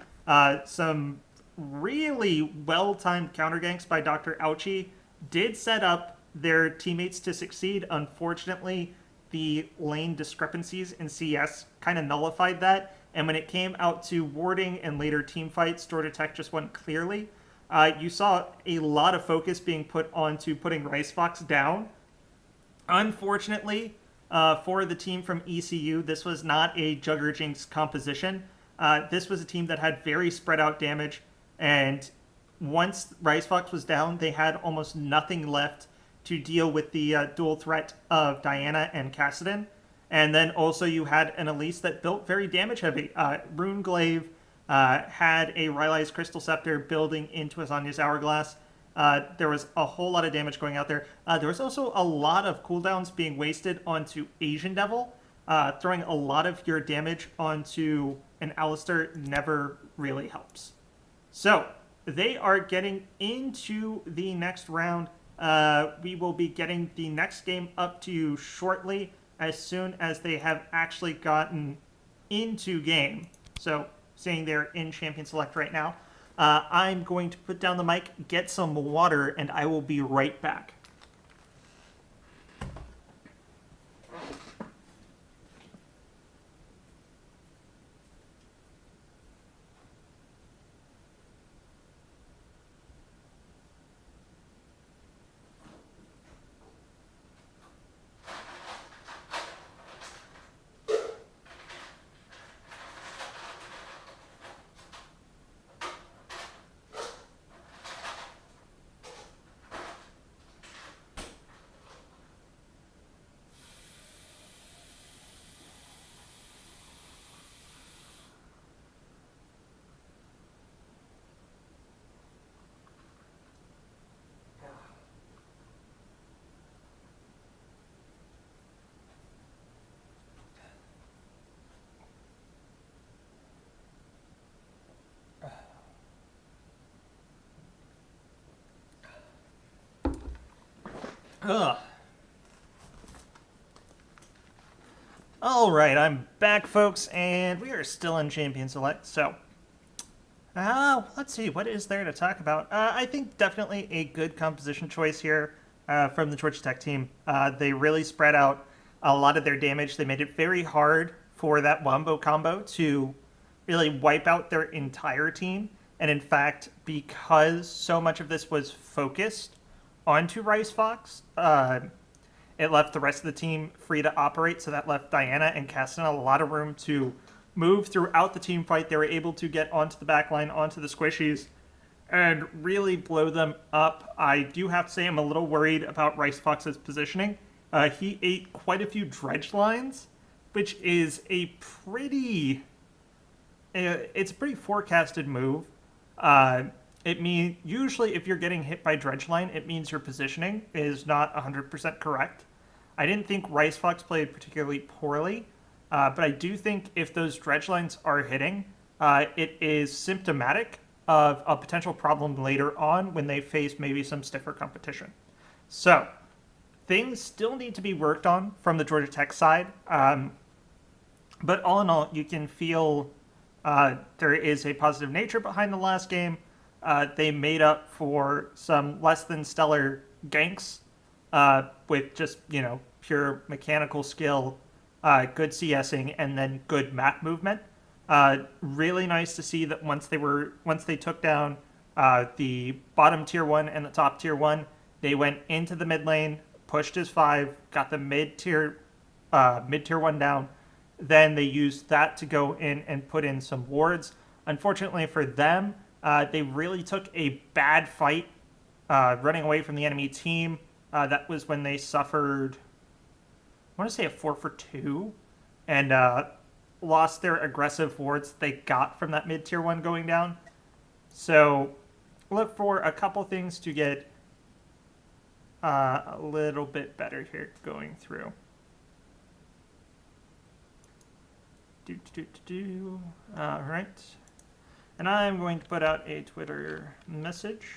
Some really well-timed counter ganks by Dr. Ouchie did set up their teammates to succeed. Unfortunately, the lane discrepancies in CS kind of nullified that. And when it came out to warding and later team fights, Georgia Tech just won clearly. You saw a lot of focus being put onto putting Ricefox down. Unfortunately, for the team from ECU, this was not a Jugger Jinx composition. This was a team that had very spread out damage, and once Ricefox was down, they had almost nothing left to deal with the dual threat of Diana and Kassadin. And then also you had an Elise that built very damage heavy. Runeglaive had a Rylai's Crystal Scepter building into Azanya's Hourglass. There was a whole lot of damage going out there. There was also a lot of cooldowns being wasted onto Asian Devil. Throwing a lot of your damage onto an Alistair never really helps. So, they are getting into the next round. We will be getting the next game up to you shortly as soon as they have actually gotten into game. So, saying they're in Champion Select right now. I'm going to put down the mic, get some water, and I will be right back. Ugh. All right, I'm back, folks, and we are still in Champion Select. So, let's see, what is there to talk about? I think definitely a good composition choice here from the Georgia Tech team. They really spread out a lot of their damage. They made it very hard for that Wombo combo to really wipe out their entire team. And in fact, because so much of this was focused onto Ricefox, it left the rest of the team free to operate, so that left Diana and Kassadin a lot of room to move throughout the team fight. They were able to get onto the back line, onto the squishies, and really blow them up. I do have to say I'm a little worried about Rice Fox's positioning. He ate quite a few dredge lines, which is a pretty... it's a pretty forecasted move. It means usually if you're getting hit by dredge line, it means your positioning is not 100% correct. I didn't think Rice Fox played particularly poorly, but I do think if those dredge lines are hitting, it is symptomatic of a potential problem later on when they face maybe some stiffer competition. So things still need to be worked on from the Georgia Tech side, but all in all, you can feel there is a positive nature behind the last game. They made up for some less than stellar ganks with just, pure mechanical skill, good CSing, and then good map movement. Really nice to see that once they took down the bottom tier 1 and the top tier 1, they went into the mid lane, pushed his 5, got the mid tier 1 down. Then they used that to go in and put in some wards. Unfortunately for them, they really took a bad fight running away from the enemy team. That was when they suffered, I want to say a 4-for-2, and lost their aggressive wards they got from that mid-tier 1 going down. So look for a couple things to get a little bit better here going through. All right. And I'm going to put out a Twitter message.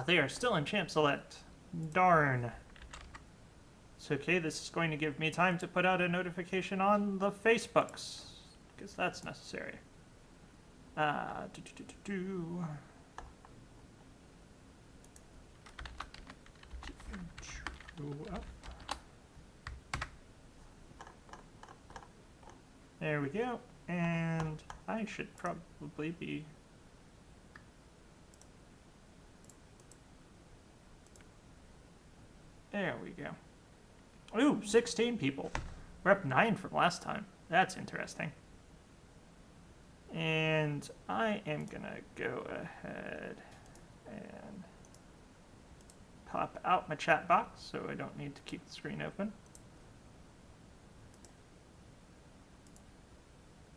They are still in Champ Select. Darn. It's okay, this is going to give me time to put out a notification on the Facebooks, because that's necessary. There we go. And I should probably be... There we go. Ooh, 16 people. We're up 9 from last time. That's interesting. And I am gonna go ahead and pop out my chat box so I don't need to keep the screen open.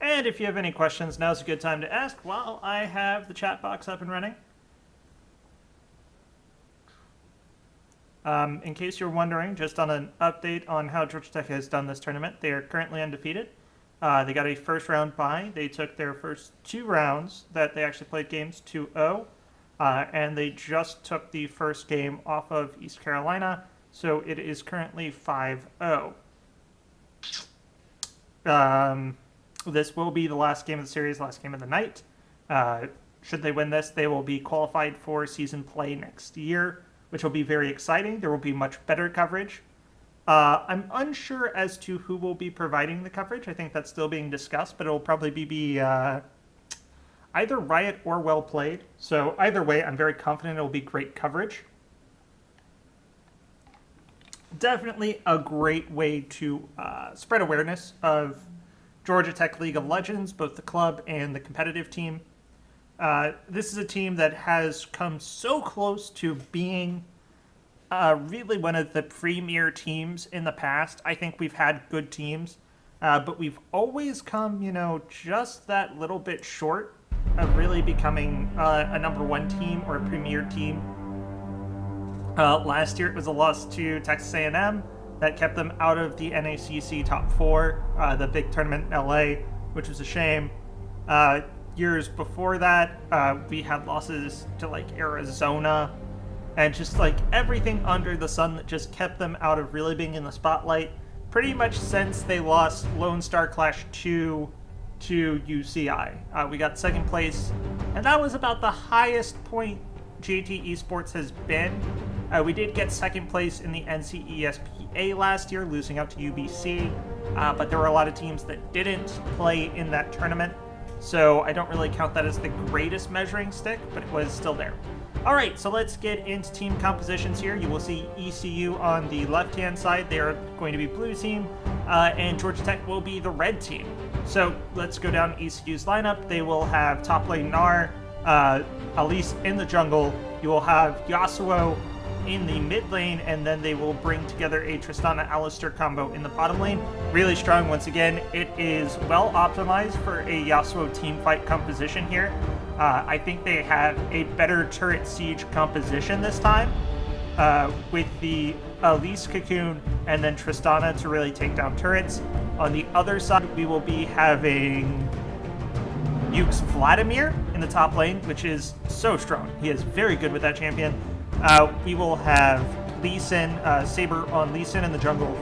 And if you have any questions, now's a good time to ask while I have the chat box up and running. In case you're wondering, just on an update on how Georgia Tech has done this tournament, they are currently undefeated. They got a first round bye. They took their first 2 rounds that they actually played games 2-0, and they just took the first game off of East Carolina, so it is currently 5-0. This will be the last game of the series, last game of the night. Should they win this, they will be qualified for season play next year, which will be very exciting. There will be much better coverage. I'm unsure as to who will be providing the coverage. I think that's still being discussed, but it will probably be either Riot or Well Played. So either way, I'm very confident it will be great coverage. Definitely a great way to spread awareness of Georgia Tech League of Legends, both the club and the competitive team. This is a team that has come so close to being really one of the premier teams in the past. I think we've had good teams, but we've always come, just that little bit short of really becoming a #1 team or a premier team. Last year it was a loss to Texas A&M that kept them out of the NACC top 4, the big tournament in LA, which was a shame. Years before that, we had losses to Arizona and just everything under the sun that just kept them out of really being in the spotlight. Pretty much since they lost Lone Star Clash 2 to UCI. We got second place, and that was about the highest point JT Esports has been. We did get second place in the NCESPA last year, losing out to UBC, but there were a lot of teams that didn't play in that tournament, so I don't really count that as the greatest measuring stick, but it was still there. Alright, so let's get into team compositions here. You will see ECU on the left-hand side. They are going to be blue team, and Georgia Tech will be the red team. So let's go down ECU's lineup. They will have top lane Gnar, Elise in the jungle. You will have Yasuo in the mid lane, and then they will bring together a Tristana-Alistar combo in the bottom lane. Really strong once again. It is well optimized for a Yasuo teamfight composition here. I think they have a better turret siege composition this time, with the Elise Cocoon and then Tristana to really take down turrets. On the other side, we will be having Yuke's Vladimir in the top lane, which is so strong. He is very good with that champion. We will have Lee Sin, Saber on Lee Sin in the jungle.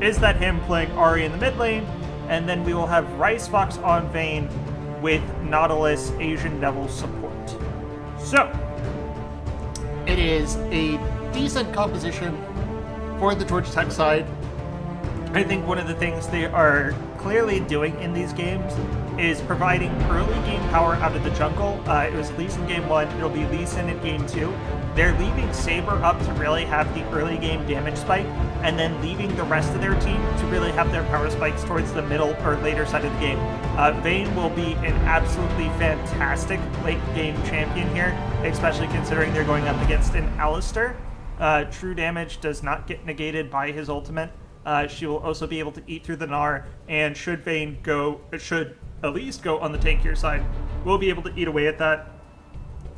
Is that him playing Ahri in the mid lane? And then we will have Rice Fox on Vayne with Nautilus Asian Devil support. So, it is a decent composition for the Georgia Tech side. I think one of the things they are clearly doing in these games is providing early game power out of the jungle. It was Lee Sin in game 1, it'll be Lee Sin in game 2. They're leaving Saber up to really have the early game damage spike, and then leaving the rest of their team to really have their power spikes towards the middle or later side of the game. Vayne will be an absolutely fantastic late game champion here, especially considering they're going up against an Alistar. True damage does not get negated by his ultimate. She will also be able to eat through the Gnar, and should Elise go on the tankier side, we'll be able to eat away at that.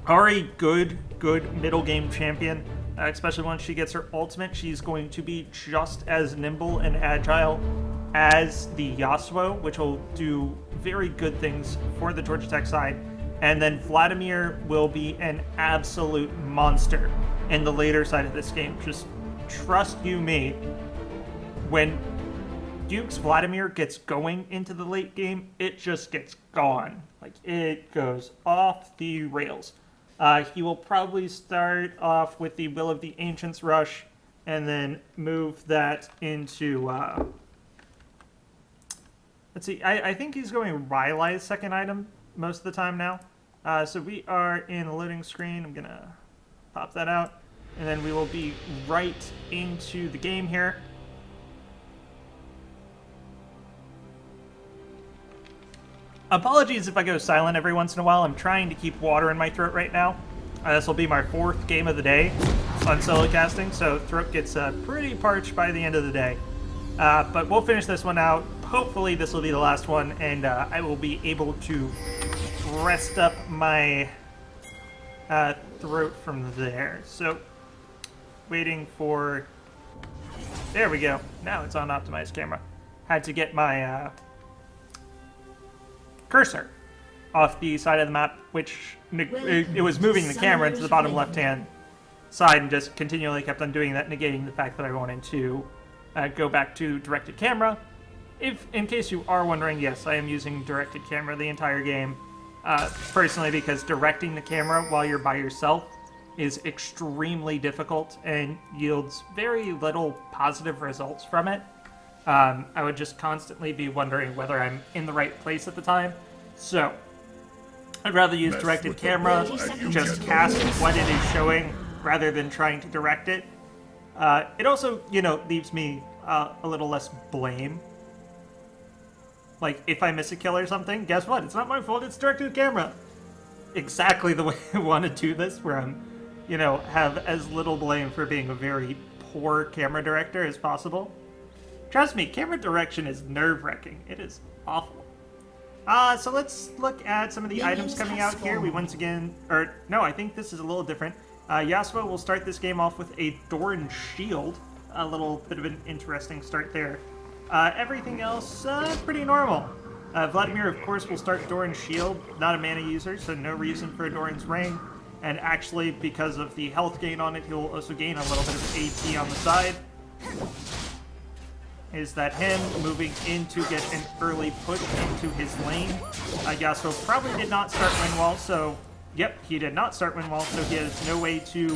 Ahri, good middle game champion, especially once she gets her ultimate. She's going to be just as nimble and agile as the Yasuo, which will do very good things for the Georgia Tech side. And then Vladimir will be an absolute monster in the later side of this game. Just trust you me, when Duke's Vladimir gets going into the late game, it just gets gone. Like, it goes off the rails. He will probably start off with the Will of the Ancients rush, and then move that into, let's see, I think he's going Rylai's second item most of the time now. So we are in a loading screen. I'm gonna pop that out, and then we will be right into the game here. Apologies if I go silent every once in a while. I'm trying to keep water in my throat right now. This will be my 4th game of the day on solo casting, so throat gets pretty parched by the end of the day. But we'll finish this one out. Hopefully this will be the last one, and I will be able to rest up my throat from there. So, waiting for... There we go. Now it's on optimized camera. Had to get my... cursor off the side of the map, which it was moving the camera to the bottom left-hand side and just continually kept on doing that, negating the fact that I wanted to go back to directed camera. If, in case you are wondering, yes, I am using directed camera the entire game, personally, because directing the camera while you're by yourself is extremely difficult and yields very little positive results from it. I would just constantly be wondering whether I'm in the right place at the time. So, I'd rather use directed camera, just cast what it is showing, rather than trying to direct it. It also, leaves me a little less blame. Like, if I miss a kill or something, guess what? It's not my fault, it's directed camera. Exactly the way I want to do this, where I'm, have as little blame for being a very poor camera director as possible. Trust me, camera direction is nerve-wracking. It is awful. So let's look at some of the items coming out here. We once again, I think this is a little different. Yasuo will start this game off with a Doran Shield. A little bit of an interesting start there. Everything else, pretty normal. Vladimir, of course, will start Doran's Shield. Not a mana user, so no reason for Doran's Ring. And actually, because of the health gain on it, he will also gain a little bit of AP on the side. Is that him moving in to get an early push into his lane? Yasuo probably did not start Windwall, so... Yep, he did not start Windwall, so he has no way to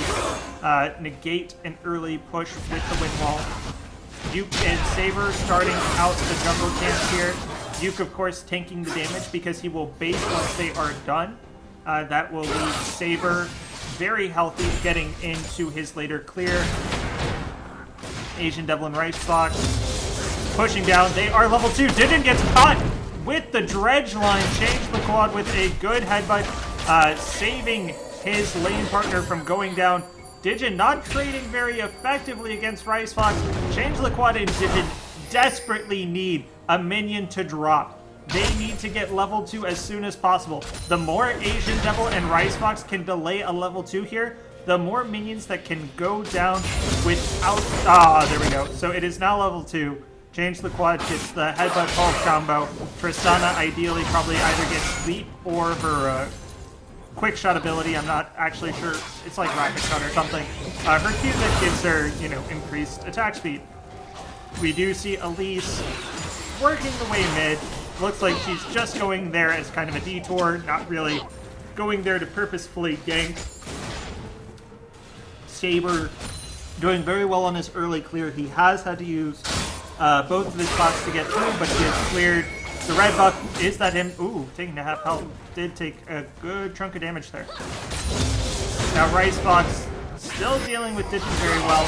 negate an early push with the Windwall. Duke and Saber starting out the jungle camp here. Duke, of course, tanking the damage because he will base once they are done. That will leave Saber very healthy, getting into his later clear. Asian Devil and Rice Fox pushing down. They are level 2. Didn't get caught with the dredge line. Change the quad with a good headbutt, saving his lane partner from going down. Digin not trading very effectively against Rice Fox. Change the quad and Digin desperately need a minion to drop. They need to get level 2 as soon as possible. The more Asian Devil and Rice Fox can delay a level 2 here, the more minions that can go down without... there we go. So it is now level 2. Change the quad, gets the headbutt pulse combo. Tristana ideally probably either gets sleep or her quick shot ability. I'm not actually sure. It's like rocket shot or something. Her Q that gives her, increased attack speed. We do see Elise working the way mid. Looks like she's just going there as kind of a detour, not really going there to purposefully gank. Saber doing very well on his early clear. He has had to use both of his spots to get through, but he has cleared. The red buff, is that him? Ooh, taking a half health. Did take a good chunk of damage there. Now Rice Fox still dealing with Digin very well.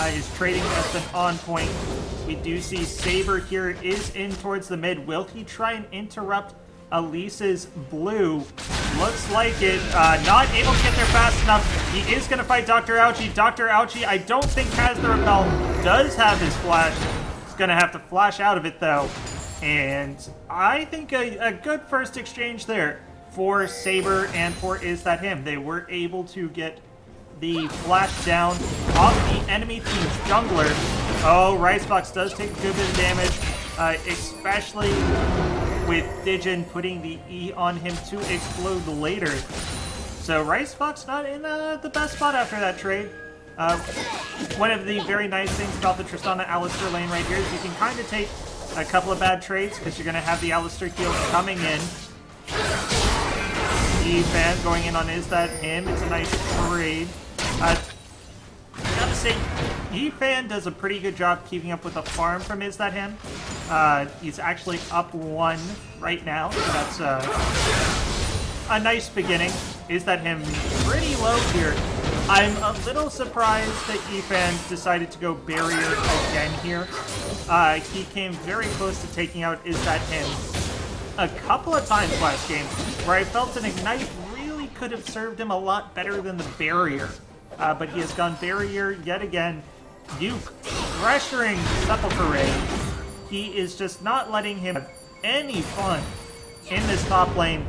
His trading has been on point. We do see Saber here is in towards the mid. Will he try and interrupt Elise's blue? Looks like it. Not able to get there fast enough. He is going to fight Dr. Ouchie. Dr. Ouchie, I don't think has the repel. Does have his flash. He's going to have to flash out of it, though. And I think a good first exchange there for Saber and for Is That Him. They were able to get the flash down off the enemy team's jungler. Oh, Rice Fox does take a good bit of damage, especially with Digin putting the E on him to explode later. So Rice Fox not in the best spot after that trade. One of the very nice things about the Tristana Alistar lane right here is you can kind of take a couple of bad trades because you're going to have the Alistar heals coming in. E-Fan going in on Is That Him. It's a nice trade. I gotta say, E-Fan does a pretty good job keeping up with the farm from Is That Him. He's actually up 1 right now, so that's a nice beginning. Is That Him pretty low here. I'm a little surprised that E-Fan decided to go barrier again here. He came very close to taking out Is That Him a couple of times last game, where I felt an Ignite really could have served him a lot better than the barrier. But he has gone barrier yet again. Duke pressuring Sepulchre Ray. He is just not letting him have any fun in this top lane,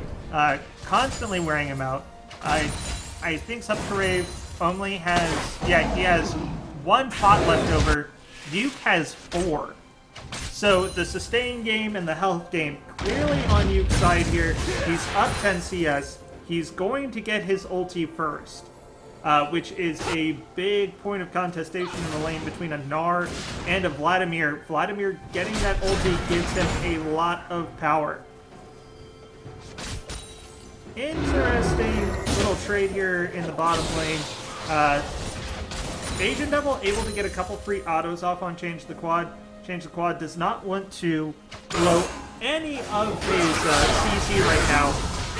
constantly wearing him out. I think Sepulchre Ray only has, he has 1 pot left over. Duke has 4. So the sustain game and the health game clearly on Duke's side here. He's up 10 CS. He's going to get his ulti first, which is a big point of contestation in the lane between a Gnar and a Vladimir. Vladimir getting that ulti gives him a lot of power. Interesting little trade here in the bottom lane. Asian Devil able to get a couple free autos off on Change the Quad. Change the Quad does not want to blow any of his CC right now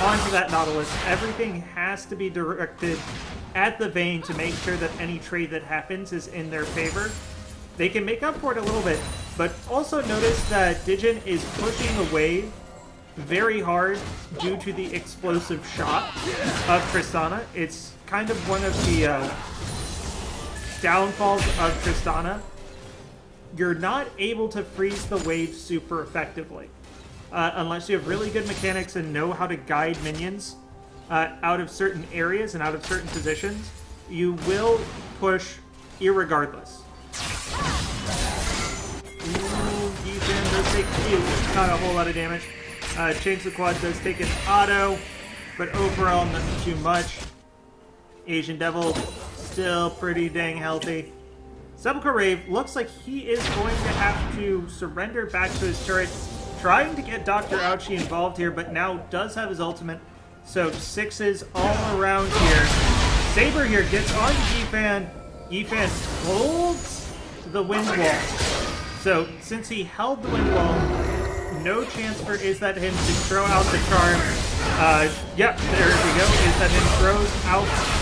onto that Nautilus. Everything has to be directed at the Vayne to make sure that any trade that happens is in their favor. They can make up for it a little bit, but also notice that Digin is pushing the wave very hard due to the explosive shot of Tristana. It's kind of one of the downfalls of Tristana. You're not able to freeze the wave super effectively unless you have really good mechanics and know how to guide minions out of certain areas and out of certain positions. You will push irregardless. Ooh, Ethan does take not a whole lot of damage. Change the Quad does take an auto, but overall nothing too much. Asian Devil still pretty dang healthy. Sepulchre Rave looks like he is going to have to surrender back to his turret, trying to get Dr. Ouchie involved here, but now does have his ultimate. So 6s all around here. Saber here gets on Yifan. Yifan holds the wind wall. So since he held the wind wall, no chance for Is That Him to throw out the charm. Yep, there we go. Is That Him throws out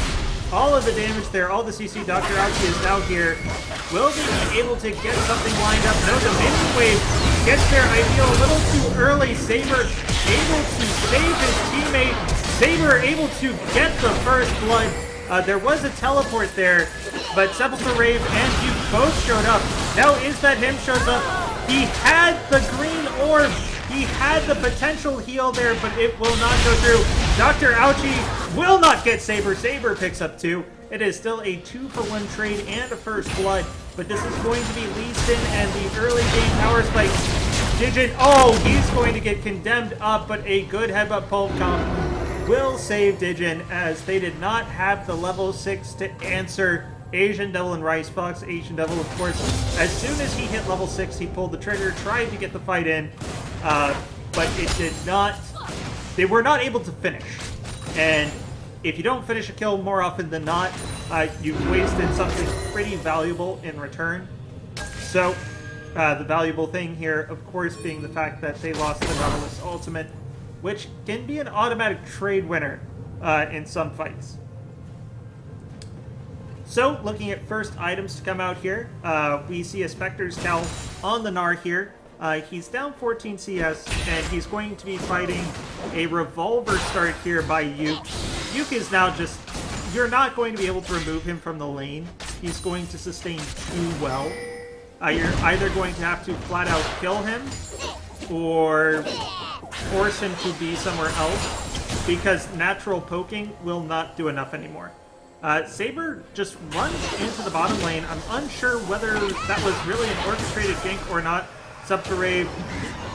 all of the damage there, all the CC. Dr. Ouchie is now here. Will they be able to get something lined up? No, the minion wave gets there, I feel, a little too early. Saber able to save his teammate. Saber able to get the first blood. There was a teleport there, but Sepulchre Rave and Duke both showed up. Now Is That Him shows up. He had the green orb. He had the potential heal there, but it will not go through. Dr. Ouchie will not get Saber. Saber picks up 2. It is still a 2-for-1 trade and a first blood, but this is going to be Lee Sin and the early game power spike. Digit, oh, he's going to get condemned up, but a good headbutt pulp comp will save Digin, as they did not have the level 6 to answer Asian Devil and Rice Fox. Asian Devil, of course, as soon as he hit level 6, he pulled the trigger, tried to get the fight in, but it did not. They were not able to finish. And if you don't finish a kill more often than not, you've wasted something pretty valuable in return. So, the valuable thing here, of course, being the fact that they lost the Nautilus ultimate, which can be an automatic trade winner in some fights. So, looking at first items to come out here, we see a Spectre's Cowl on the Gnar here. He's down 14 CS, and he's going to be fighting a Revolver start here by Yuke. Yuke is now just... You're not going to be able to remove him from the lane. He's going to sustain too well. You're either going to have to flat out kill him, or force him to be somewhere else, because natural poking will not do enough anymore. Saber just runs into the bottom lane. I'm unsure whether that was really an orchestrated gank or not. Sepulchre Rave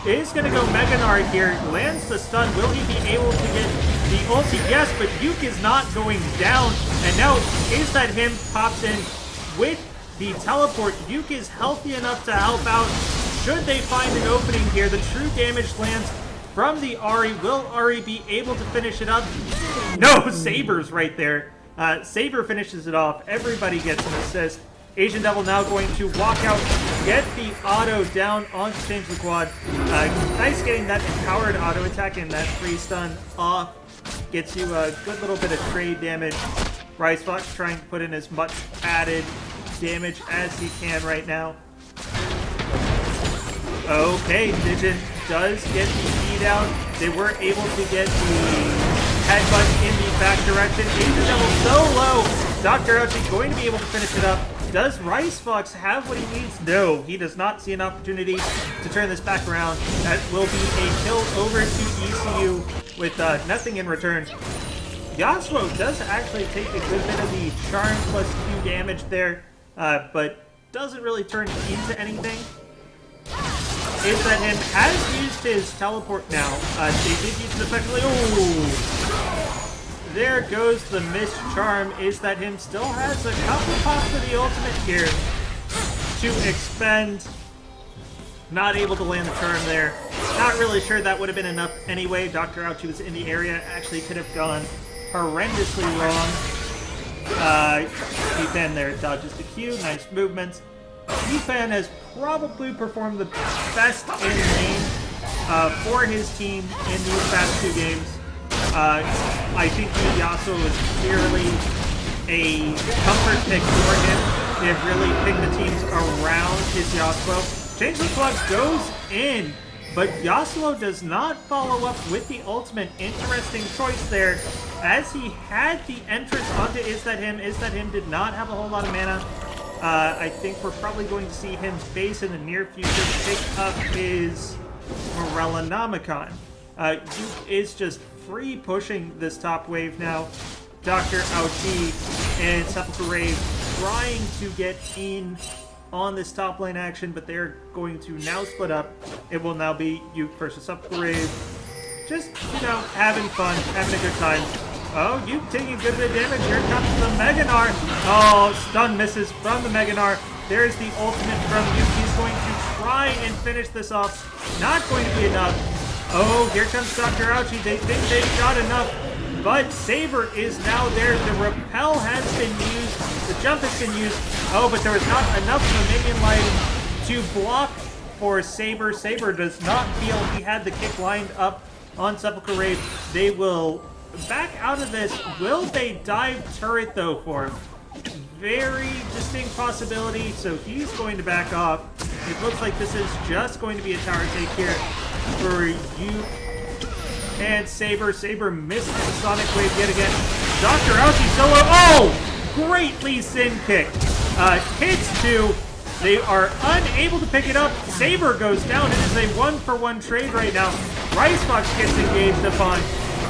is going to go Mega Gnar here, lands the stun. Will he be able to get the ulti? Yes, but Yuke is not going down, and now Is That Him pops in with the teleport. Yuke is healthy enough to help out should they find an opening here. The true damage lands from the Ahri. Will Ahri be able to finish it up? No, Saber's right there. Saber finishes it off. Everybody gets an assist. Asian Devil now going to walk out, get the auto down onto Change the Quad. Nice getting that powered auto attack and that free stun off. Gets you a good little bit of trade damage. Rice Fox trying to put in as much added damage as he can right now. Okay, Digin does get the feed out. They were able to get the headbutt in the back direction. Asian Devil so low. Dr. Ouchie going to be able to finish it up. Does Rice Fox have what he needs? No, he does not see an opportunity to turn this back around. That will be a kill over to ECU with nothing in return. Yasuo does actually take a good bit of the charm plus Q damage there, but doesn't really turn into anything. Is That Him has used his teleport now. They did use it effectively. Ooh. There goes the missed charm. Is That Him still has a couple pops of the ultimate here to expend. Not able to land the charm there. Not really sure that would have been enough anyway. Dr. Ouchie was in the area. Actually could have gone horrendously wrong. Yifan there dodges the Q. Nice movements. Yifan has probably performed the best in lane for his team in these past 2 games. I think Yasuo is clearly a comfort pick for him. They've really picked the teams around his Yasuo. Change the Clock goes in, but Yasuo does not follow up with the ultimate. Interesting choice there, as he had the entrance onto Is That Him. Is That Him did not have a whole lot of mana. I think we're probably going to see him base in the near future pick up his Morellonomicon. Duke is just free pushing this top wave now. Dr. Ouchie and Sepulchre Rave trying to get in on this top lane action, but they're going to now split up. It will now be Yuke versus Sepulchre Rave. Just, you know, having fun, having a good time. Oh, Yuke taking a good bit of damage. Here comes the Mega Gnar. Oh, stun misses from the Mega Gnar. There's the ultimate from Yuke. He's going to try and finish this off. Not going to be enough. Oh, here comes Dr. Ouchie. They think they've got enough, but Saber is now there. The repel has been used. The jump has been used. Oh, but there was not enough of a minion line to block for Saber. Saber does not feel he had the kick lined up on Sepulchre Rave. They will back out of this. Will they dive turret, though, for very distinct possibility, so he's going to back off. It looks like this is just going to be a tower take here for you and Saber. Saber missed the Sonic Wave yet again. Dr. Ouchie solo. Oh! Great Lee Sin kick. Hits two. They are unable to pick it up. Saber goes down. It is a 1-for-1 trade right now. Rice Fox gets engaged upon.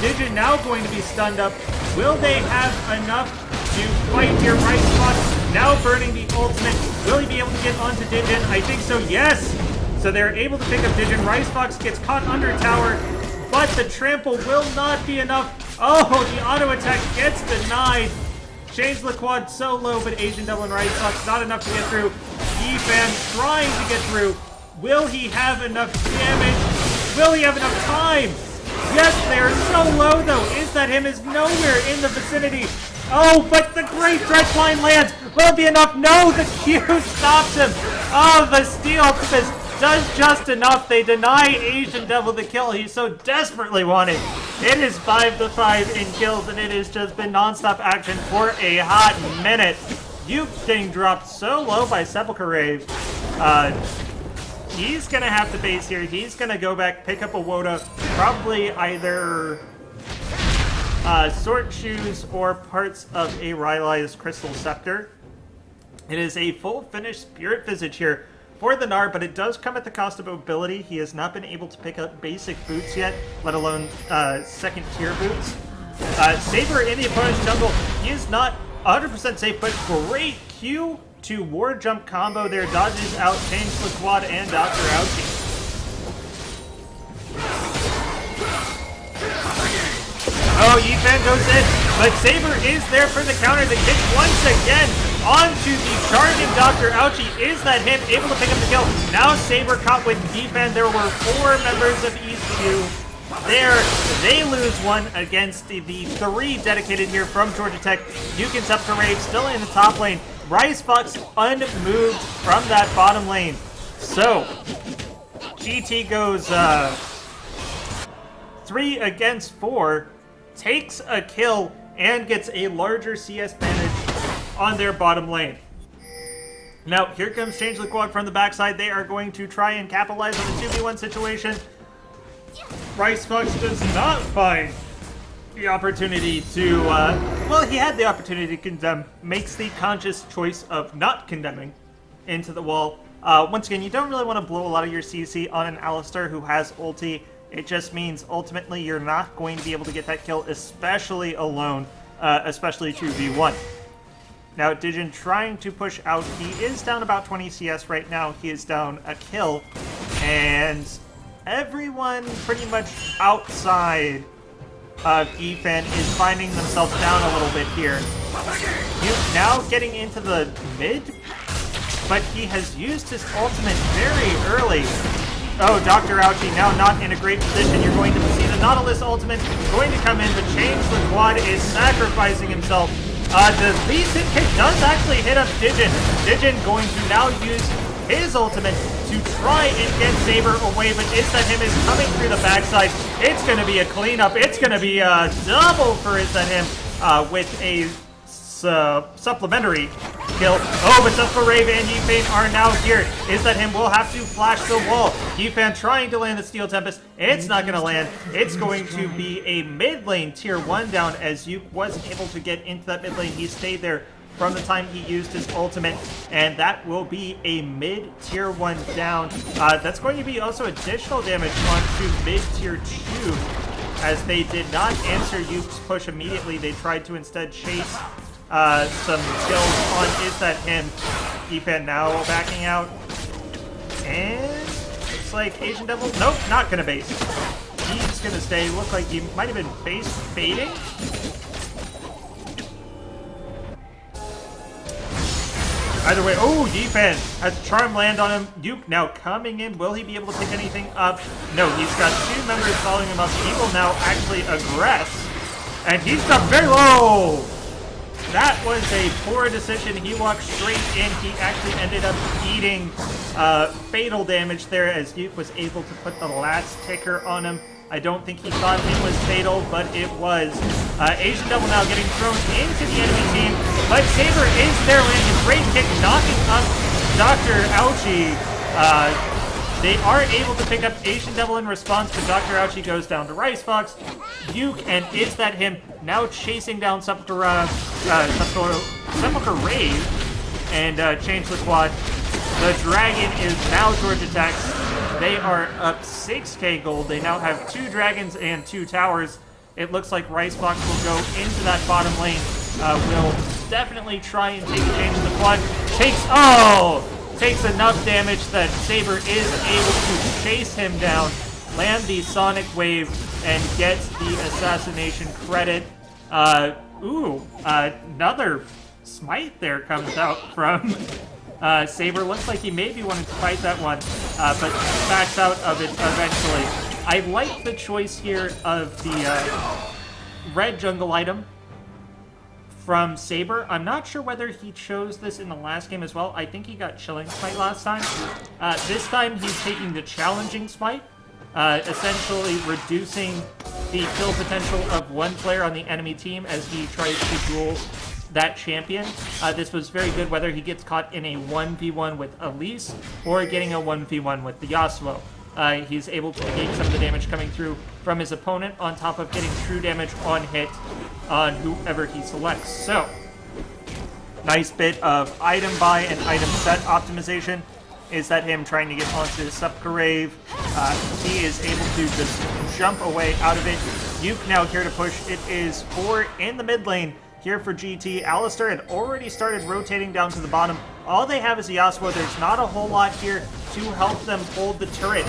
Digit now going to be stunned up. Will they have enough to fight here? Rice Fox now burning the ultimate. Will he be able to get onto Digit? I think so, yes! So they're able to pick up Digit. Rice Fox gets caught under tower, but the trample will not be enough. Oh, the auto attack gets denied. Change the quad so low, but Asian Devil and Rice Fox not enough to get through. E-Fan trying to get through. Will he have enough damage? Will he have enough time? Yes, they are so low, though. Is that him is nowhere in the vicinity. Oh, but the great dredge line lands. Will it be enough? No, the Q stops him. Oh, the Steel Octopus does just enough. They deny Asian Devil the kill he so desperately wanted. It is 5-5 in kills, and it has just been non-stop action for a hot minute. You getting dropped so low by Sepulchre Rave. He's going to have to base here. He's going to go back, pick up a Woda, probably either Sword Shoes or parts of a Rylai's Crystal Scepter. It is a full finished Spirit Visage here for the Gnar, but it does come at the cost of mobility. He has not been able to pick up basic boots yet, let alone second tier boots. Saber in the opponent's jungle, he is not 100% safe, but great Q to ward jump combo there. Dodges out, change the quad, and Dr. Ouchie. Oh, Yifan goes in, but Saber is there for the counter. The kick once again onto the charging Dr. Ouchie. Is that him able to pick up the kill? Now Saber caught with Yifan. There were 4 members of ECU there. They lose one against the 3 dedicated here from Georgia Tech. Yukin Sepulchre Rave still in the top lane. Rice Fox unmoved from that bottom lane. So, GT goes 3 against 4, takes a kill, and gets a larger CS advantage on their bottom lane. Now, here comes Change the Quad from the backside. They are going to try and capitalize on the 2v1 situation. Rice Fox does not find the opportunity to, well, he had the opportunity to condemn, makes the conscious choice of not condemning into the wall. Once again, you don't really want to blow a lot of your CC on an Alistar who has ulti. It just means ultimately you're not going to be able to get that kill, especially alone, especially 2v1. Now, Digin trying to push out. He is down about 20 CS right now. He is down a kill, and everyone pretty much outside of Efan is finding themselves down a little bit here. He's now getting into the mid, but he has used his ultimate very early. Oh, Dr. Ouchie now not in a great position. You're going to see the Nautilus ultimate going to come in, but Change the Quad is sacrificing himself. The Lee Sin kick does actually hit up Digin. Digin going to now use his ultimate to try and get Saber away, but Him is coming through the backside. It's going to be a cleanup. It's going to be a double for Him with a supplementary kill. Oh, but Sepulchre Rave and Yifan are now here. Him will have to flash the wall. Yifan trying to land the Steel Tempest. It's not going to land. It's going to be a mid lane tier 1 down as Yuke was able to get into that mid lane. He stayed there from the time he used his ultimate, and that will be a mid tier 1 down. That's going to be also additional damage onto mid tier 2 as they did not answer Yuke's push immediately. They tried to instead chase some kills on Him. Efan now backing out. And looks like Asian Devil, nope, not gonna base. He's gonna stay. Look like he might have been base baiting. Either way, oh, Yifan has Charm land on him. Duke now coming in. Will he be able to pick anything up? No, he's got 2 members following him up. He will now actually aggress. And he's got very low. That was a poor decision. He walked straight in. He actually ended up eating fatal damage there as Duke was able to put the last ticker on him. I don't think he thought it was fatal, but it was. Asian Devil now getting thrown into the enemy team, but Saber is there landing a great kick, knocking up Dr. Ouchie. They are able to pick up Asian Devil in response, but Dr. Ouchie goes down to Rice Fox. Duke, and is that him, now chasing down Sepulchre Rave, and change the quad. The Dragon is now Georgia Tech's. They are up 6k gold. They now have 2 dragons and 2 towers. It looks like Rice Fox will go into that bottom lane. Will definitely try and take a change in the quad. Takes enough damage that Saber is able to chase him down, land the Sonic Wave, and get the assassination credit. Another smite there comes out from Saber. Looks like he maybe wanted to fight that one, but backs out of it eventually. I like the choice here of the red jungle item from Saber. I'm not sure whether he chose this in the last game as well. I think he got Chilling Smite last time. This time he's taking the Challenging Smite, essentially reducing the kill potential of one player on the enemy team as he tries to duel that champion. This was very good whether he gets caught in a 1v1 with Elise or getting a 1v1 with the Yasuo. He's able to negate some of the damage coming through from his opponent on top of getting true damage on hit on whoever he selects. So, nice bit of item buy and item set optimization. Is that him trying to get onto the Sepulchre Rave? He is able to just jump away out of it. Yuke now here to push. It is 4 in the mid lane here for GT. Alistar had already started rotating down to the bottom. All they have is the Yasuo. There's not a whole lot here to help them hold the turret.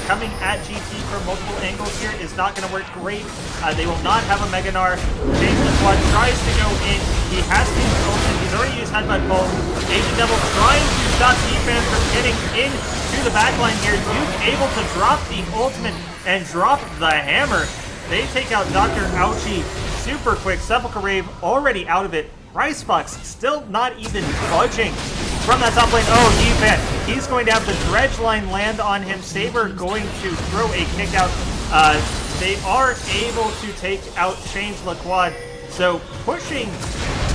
Coming at GT from multiple angles here is not going to work great. They will not have a Meganar. James the Quad tries to go in. He has to use ultimate. He's already used Headbutt Bolt. Asian Devil trying to stop Defan from getting into the backline here. Duke able to drop the ultimate and drop the hammer. They take out Dr. Ouchie super quick. Sepulchre Rave already out of it. Rice Fox still not even budging from that top lane. Oh, Defan. He's going to have the Dredge line land on him. Saber going to throw a kick out. They are able to take out Change the Quad. So pushing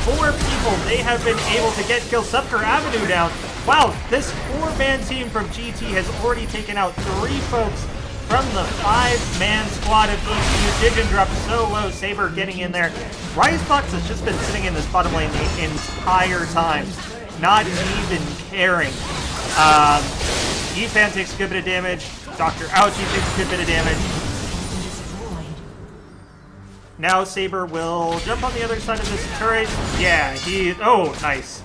4 people, they have been able to get kill Sepulchre Avenue down. Wow, this 4-man team from GT has already taken out 3 folks from the 5-man squad of ECU. Division dropped so low. Saber getting in there. Rice Fox has just been sitting in this bottom lane the entire time, not even caring. Yifan takes a good bit of damage. Dr. Ouchie takes a good bit of damage. Now Saber will jump on the other side of this turret. Yeah, oh, nice.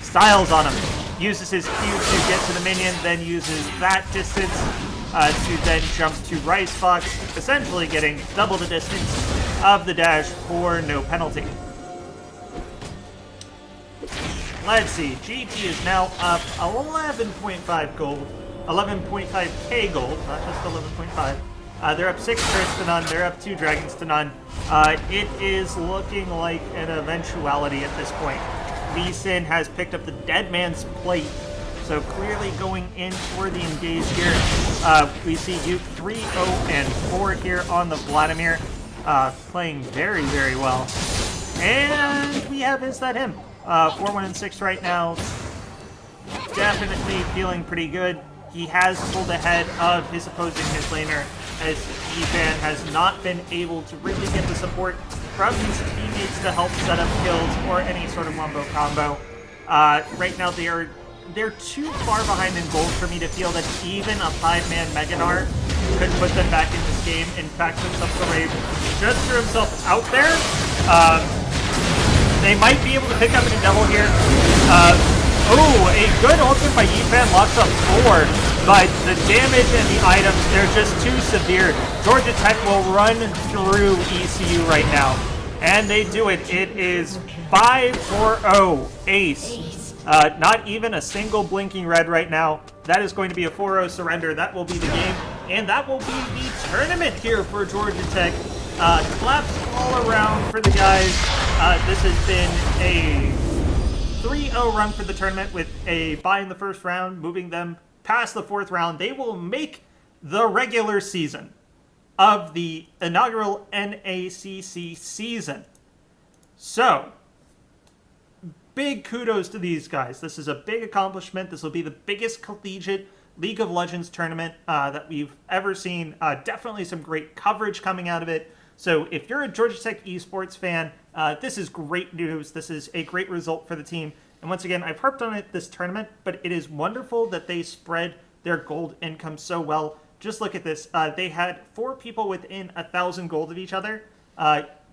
Styles on him. Uses his Q to get to the minion, then uses that distance to then jump to Rice Fox, essentially getting double the distance of the dash for no penalty. Let's see, GT is now up 11.5 gold, 11.5k gold, not just 11.5. They're up 6 turrets to none, they're up 2 dragons to none. It is looking like an eventuality at this point. Lee Sin has picked up the Dead Man's Plate, so clearly going in for the engage here. We see Yuke 3, 0, and 4 here on the Vladimir, playing very, very well. And we have Is That Him? 4, 1, and 6 right now. Definitely feeling pretty good. He has pulled ahead of his opposing mid laner, as Yifan has not been able to really get the support from his teammates to help set up kills or any sort of wombo combo. Right now they're too far behind in gold for me to feel that even a 5-man Meganar could put them back in this game. In fact, since Sepulchre Rave just threw himself out there, they might be able to pick up in a double here. A good ultimate by Yifan locks up 4, but the damage and the items, they're just too severe. Georgia Tech will run through ECU right now, and they do it. It is 5-4-0 ace Not even a single blinking red right now. That is going to be a 4-0 surrender. That will be the game. And that will be the tournament here for Georgia Tech. Claps all around for the guys. This has been a 3-0 run for the tournament with a bye in the first round, moving them past the fourth round. They will make the regular season of the inaugural NACC season. So, big kudos to these guys. This is a big accomplishment. This will be the biggest collegiate League of Legends tournament that we've ever seen. Definitely some great coverage coming out of it. So if you're a Georgia Tech esports fan, this is great news. This is a great result for the team. And once again, I've harped on it this tournament, but it is wonderful that they spread their gold income so well. Just look at this. They had 4 people within 1,000 gold of each other.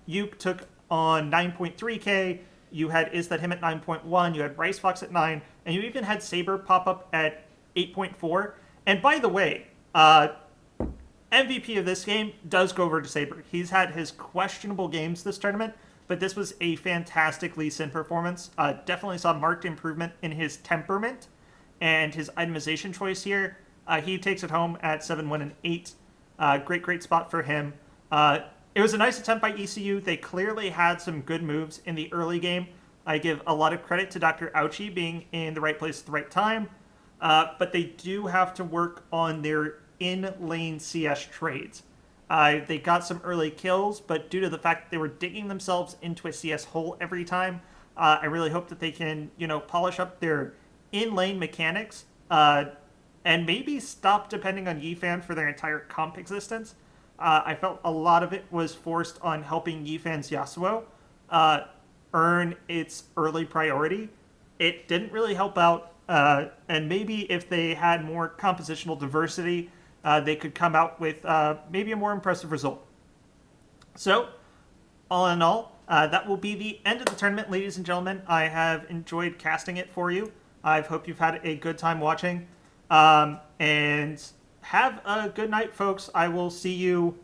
Uke took on 9.3k. You had Is That Him at 9.1. You had Rice Fox at 9. And you even had Saber pop up at 8.4. And by the way, MVP of this game does go over to Saber. He's had his questionable games this tournament, but this was a fantastic Lee Sin performance. Definitely saw marked improvement in his temperament and his itemization choice here. He takes it home at 7-1-8. Great spot for him. It was a nice attempt by ECU. They clearly had some good moves in the early game. I give a lot of credit to Dr. Ouchie being in the right place at the right time. But they do have to work on their in-lane CS trades. They got some early kills, but due to the fact that they were digging themselves into a CS hole every time, I really hope that they can, polish up their in-lane mechanics and maybe stop depending on Yifan for their entire comp existence. I felt a lot of it was forced on helping Yifan's Yasuo earn its early priority. It didn't really help out, and maybe if they had more compositional diversity, they could come out with maybe a more impressive result. So, all in all, that will be the end of the tournament, ladies and gentlemen. I have enjoyed casting it for you. I hope you've had a good time watching. And have a good night, folks. I will see you